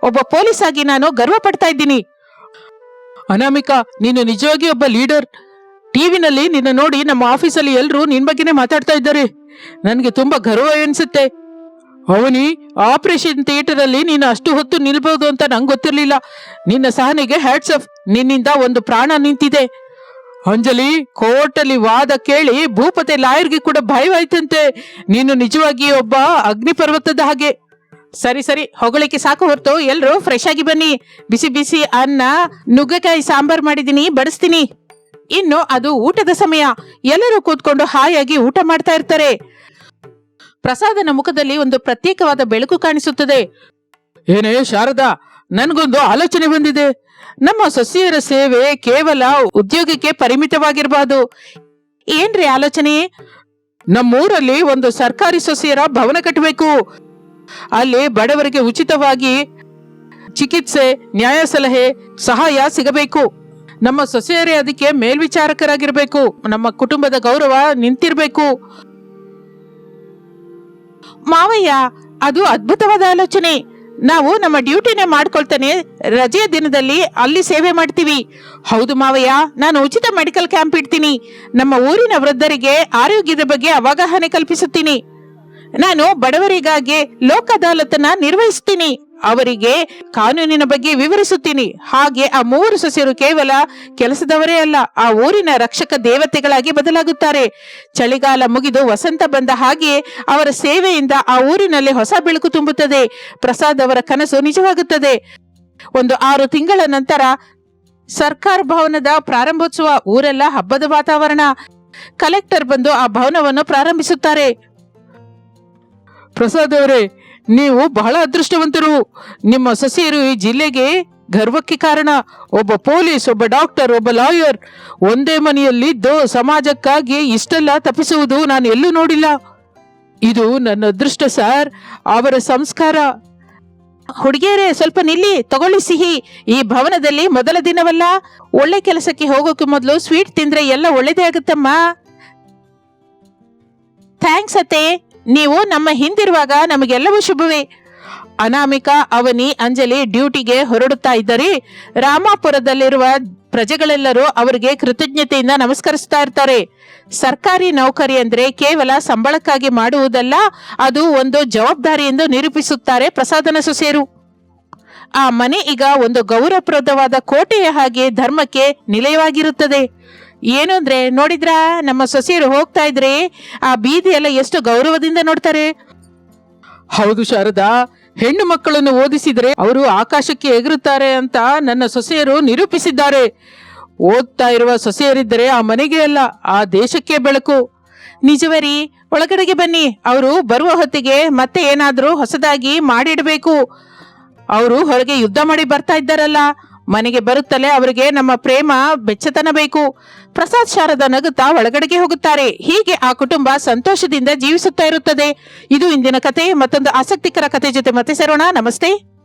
ಒಬ್ಬ ಪೊಲೀಸ್ ಆಗಿ ನಾನು ಗರ್ವ ಪಡ್ತಾ ಇದ್ದೀನಿ. ಅನಾಮಿಕಾ, ನೀನು ನಿಜವಾಗಿ ಒಬ್ಬ ಲೀಡರ್. ಟಿವಿನಲ್ಲಿ ನಿನ್ನ ನೋಡಿ ನಮ್ಮ ಆಫೀಸಲ್ಲಿ ಎಲ್ಲರೂ ನಿನ್ ಬಗ್ಗೆನೇ ಮಾತಾಡ್ತಾ ಇದ್ದಾರೆ. ನನಗೆ ತುಂಬಾ ಗರ್ವ ಅನ್ಸುತ್ತೆ. ಅವನಿ, ಆಪರೇಷನ್ ಥಿಯೇಟರ್ ಅಲ್ಲಿ ನೀನು ಅಷ್ಟು ಹೊತ್ತು ನಿಲ್ಬಹುದು ಅಂತ ನಂಗೆ ಗೊತ್ತಿರ್ಲಿಲ್ಲ. ನಿನ್ನ ಸಹನೆಗೆ ಹ್ಯಾಟ್ಸ್ ಆಫ್. ನಿನ್ನಿಂದ ಒಂದು ಪ್ರಾಣ ನಿಂತಿದೆ. ಅಂಜಲಿ, ಕೋರ್ಟ್ ಅಲ್ಲಿ ವಾದ ಕೇಳಿ ಭೂಪತಿ ಲಾಯರ್ಗೆ ಕೂಡ ಭಯವಾಯ್ತಂತೆ. ನೀನು ನಿಜವಾಗಿ ಒಬ್ಬ ಅಗ್ನಿ ಪರ್ವತದ ಹಾಗೆ. ಸರಿ ಸರಿ, ಹೊಗಳಿಕೆ ಸಾಕು ಹೊರತು ಎಲ್ರು ಫ್ರೆಶ್ ಆಗಿ ಬನ್ನಿ. ಬಿಸಿ ಬಿಸಿ ಅನ್ನ, ನುಗ್ಗೆಕಾಯಿ ಸಾಂಬಾರ್ ಮಾಡಿದೀನಿ, ಬಡಿಸ್ತೀನಿ. ಇನ್ನು ಅದು ಊಟದ ಸಮಯ. ಎಲ್ಲರೂ ಕೂತ್ಕೊಂಡು ಹಾಯಾಗಿ ಊಟ ಮಾಡ್ತಾ ಇರ್ತಾರೆ. ಪ್ರಸಾದನ ಮುಖದಲ್ಲಿ ಒಂದು ಪ್ರತ್ಯೇಕವಾದ ಬೆಳಕು ಕಾಣಿಸುತ್ತದೆ. ಏನೇ ಶಾರದಾ, ನನ್ಗೊಂದು ಆಲೋಚನೆ ಬಂದಿದೆ. ನಮ್ಮ ಸೊಸೆಯರ ಸೇವೆ ಕೇವಲ ಉದ್ಯೋಗಕ್ಕೆ ಪರಿಮಿತವಾಗಿರಬಾರದು. ಏನ್ರಿ ಆಲೋಚನೆ? ನಮ್ಮೂರಲ್ಲಿ ಒಂದು ಸರ್ಕಾರಿ ಸೊಸೆಯರ ಭವನ ಕಟ್ಟಬೇಕು. ಅಲ್ಲಿ ಬಡವರಿಗೆ ಉಚಿತವಾಗಿ ಚಿಕಿತ್ಸೆ, ನ್ಯಾಯ ಸಲಹೆ, ಸಹಾಯ ಸಿಗಬೇಕು. ನಮ್ಮ ಸೊಸೆಯರೇ ಅದಕ್ಕೆ ಮೇಲ್ವಿಚಾರಕರಾಗಿರ್ಬೇಕು. ನಮ್ಮ ಕುಟುಂಬದ ಗೌರವ ನಿಂತಿರ್ಬೇಕು. ಮಾವಯ್ಯ, ಅದು ಅದ್ಭುತವಾದ ಆಲೋಚನೆ. ನಾವು ನಮ್ಮ ಡ್ಯೂಟಿನೇ ಮಾಡ್ಕೊಳ್ತಾನೆ ರಜೆಯ ದಿನದಲ್ಲಿ ಅಲ್ಲಿ ಸೇವೆ ಮಾಡ್ತೀವಿ. ಹೌದು ಮಾವಯ್ಯ, ನಾನು ಉಚಿತ ಮೆಡಿಕಲ್ ಕ್ಯಾಂಪ್ ಇಡ್ತೀನಿ. ನಮ್ಮ ಊರಿನ ವೃದ್ಧರಿಗೆ ಆರೋಗ್ಯದ ಬಗ್ಗೆ ಅವಗಾಹನೆ ಕಲ್ಪಿಸುತ್ತೀನಿ. ನಾನು ಬಡವರಿಗಾಗಿ ಲೋಕ ಅದಾಲತನ್ನ ನಿರ್ವಹಿಸ್ತೀನಿ. ಅವರಿಗೆ ಕಾನೂನಿನ ಬಗ್ಗೆ ವಿವರಿಸುತ್ತೀನಿ. ಹಾಗೆ ಆ 3 ಸೊಸೆಯರು ಕೇವಲ ಕೆಲಸದವರೇ ಅಲ್ಲ, ಆ ಊರಿನ ರಕ್ಷಕ ದೇವತೆಗಳಾಗಿ ಬದಲಾಗುತ್ತಾರೆ. ಚಳಿಗಾಲ ಮುಗಿದು ವಸಂತ ಬಂದ ಹಾಗೆ ಅವರ ಸೇವೆಯಿಂದ ಆ ಊರಿನಲ್ಲಿ ಹೊಸ ಬೆಳಕು ತುಂಬುತ್ತದೆ. ಪ್ರಸಾದ್ ಅವರ ಕನಸು ನಿಜವಾಗುತ್ತದೆ. ಒಂದು 6 ತಿಂಗಳ ನಂತರ ಸರ್ಕಾರ ಭವನದ ಪ್ರಾರಂಭೋತ್ಸವ. ಊರೆಲ್ಲ ಹಬ್ಬದ ವಾತಾವರಣ. ಕಲೆಕ್ಟರ್ ಬಂದು ಆ ಭವನವನ್ನು ಪ್ರಾರಂಭಿಸುತ್ತಾರೆ. ಪ್ರಸಾದ್ ಅವರೇ, ನೀವು ಬಹಳ ಅದೃಷ್ಟವಂತರು. ನಿಮ್ಮ ಸೊಸೆಯರು ಈ ಜಿಲ್ಲೆಗೆ ಗರ್ವಕ್ಕೆ ಕಾರಣ. ಒಬ್ಬ ಪೊಲೀಸ್, ಒಬ್ಬ ಡಾಕ್ಟರ್, ಒಬ್ಬ ಲಾಯರ್ ಒಂದೇ ಮನೆಯಲ್ಲಿದ್ದು ಸಮಾಜಕ್ಕಾಗಿ ಇಷ್ಟೆಲ್ಲ ತಪ್ಪಿಸುವುದು ನಾನು ಎಲ್ಲೂ ನೋಡಿಲ್ಲ. ಇದು ನನ್ನ ಅದೃಷ್ಟ ಸರ್, ಅವರ ಸಂಸ್ಕಾರ. ಹುಡುಗಿಯರೇ, ಸ್ವಲ್ಪ ನಿಲ್ಲಿ, ತಗೊಳ್ಳಿ ಸಿಹಿ. ಈ ಭವನದಲ್ಲಿ ಮೊದಲ ದಿನವಲ್ಲ, ಒಳ್ಳೆ ಕೆಲಸಕ್ಕೆ ಹೋಗೋಕೆ ಮೊದಲು ಸ್ವೀಟ್ ತಿಂದ್ರೆ ಎಲ್ಲ ಒಳ್ಳೇದೇ ಆಗುತ್ತಮ್ಮ. ಥ್ಯಾಂಕ್ಸ್ ಅತ್ತೆ, ನೀವು ನಮ್ಮ ಹಿಂದಿರುವಾಗ ನಮಗೆಲ್ಲವೂ ಶುಭವೇ. ಅನಾಮಿಕಾ, ಅವನಿ, ಅಂಜಲಿ ಡ್ಯೂಟಿಗೆ ಹೊರಡುತ್ತಾ ಇದ್ದರೆ ರಾಮಾಪುರದಲ್ಲಿರುವ ಪ್ರಜೆಗಳೆಲ್ಲರೂ ಅವರಿಗೆ ಕೃತಜ್ಞತೆಯಿಂದ ನಮಸ್ಕರಿಸ್ತಾ ಇರ್ತಾರೆ. ಸರ್ಕಾರಿ ನೌಕರಿ ಅಂದ್ರೆ ಕೇವಲ ಸಂಬಳಕ್ಕಾಗಿ ಮಾಡುವುದಲ್ಲ, ಅದು ಒಂದು ಜವಾಬ್ದಾರಿ ಎಂದು ನಿರೂಪಿಸುತ್ತಾರೆ ಪ್ರಸಾದನ ಸೊಸೆಯರು. ಆ ಮನೆ ಈಗ ಒಂದು ಗೌರವಪ್ರದವಾದ ಕೋಟೆಯ ಹಾಗೆ ಧರ್ಮಕ್ಕೆ ನಿಲಯವಾಗಿರುತ್ತದೆ. ಏನು ಅಂದ್ರೆ, ನೋಡಿದ್ರಾ ನಮ್ಮ ಸೊಸೆಯರು ಹೋಗ್ತಾ ಇದ್ರೆ ಆ ಬೀದಿ ಎಲ್ಲ ಎಷ್ಟು ಗೌರವದಿಂದ ನೋಡ್ತಾರೆ. ಹೌದು ಶಾರದಾ, ಹೆಣ್ಣು ಮಕ್ಕಳನ್ನು ಓದಿಸಿದರೆ ಅವರು ಆಕಾಶಕ್ಕೆ ಎಗರುತ್ತಾರೆ ಅಂತ ನನ್ನ ಸೊಸೆಯರು ನಿರೂಪಿಸಿದ್ದಾರೆ. ಓದ್ತಾ ಇರುವ ಸೊಸೆಯರಿದ್ದರೆ ಆ ಮನೆಗೆ ಅಲ್ಲ, ಆ ದೇಶಕ್ಕೆ ಬೆಳಕು. ನಿಜವರಿ, ಒಳಗಡೆಗೆ ಬನ್ನಿ. ಅವರು ಬರುವ ಹೊತ್ತಿಗೆ ಮತ್ತೆ ಏನಾದ್ರೂ ಹೊಸದಾಗಿ ಮಾಡಿಡಬೇಕು. ಅವರು ಹೊರಗೆ ಯುದ್ಧ ಮಾಡಿ ಬರ್ತಾ ಇದ್ದಾರಲ್ಲ, ಮನೆಗೆ ಬರುತ್ತಲೇ ಅವರಿಗೆ ನಮ್ಮ ಪ್ರೇಮ ಬೆಚ್ಚತನ ಬೇಕು. ಪ್ರಸಾದ್ ಶಾರದಾ ನಗುತ್ತಾ ಒಳಗಡೆಗೆ ಹೋಗುತ್ತಾರೆ. ಹೀಗೆ ಆ ಕುಟುಂಬ ಸಂತೋಷದಿಂದ ಜೀವಿಸುತ್ತಾ ಇರುತ್ತದೆ. ಇದು ಇಂದಿನ ಕತೆ. ಮತ್ತೊಂದು ಆಸಕ್ತಿಕರ ಕತೆ ಜೊತೆ ಮತ್ತೆ ಸೇರೋಣ. ನಮಸ್ತೆ.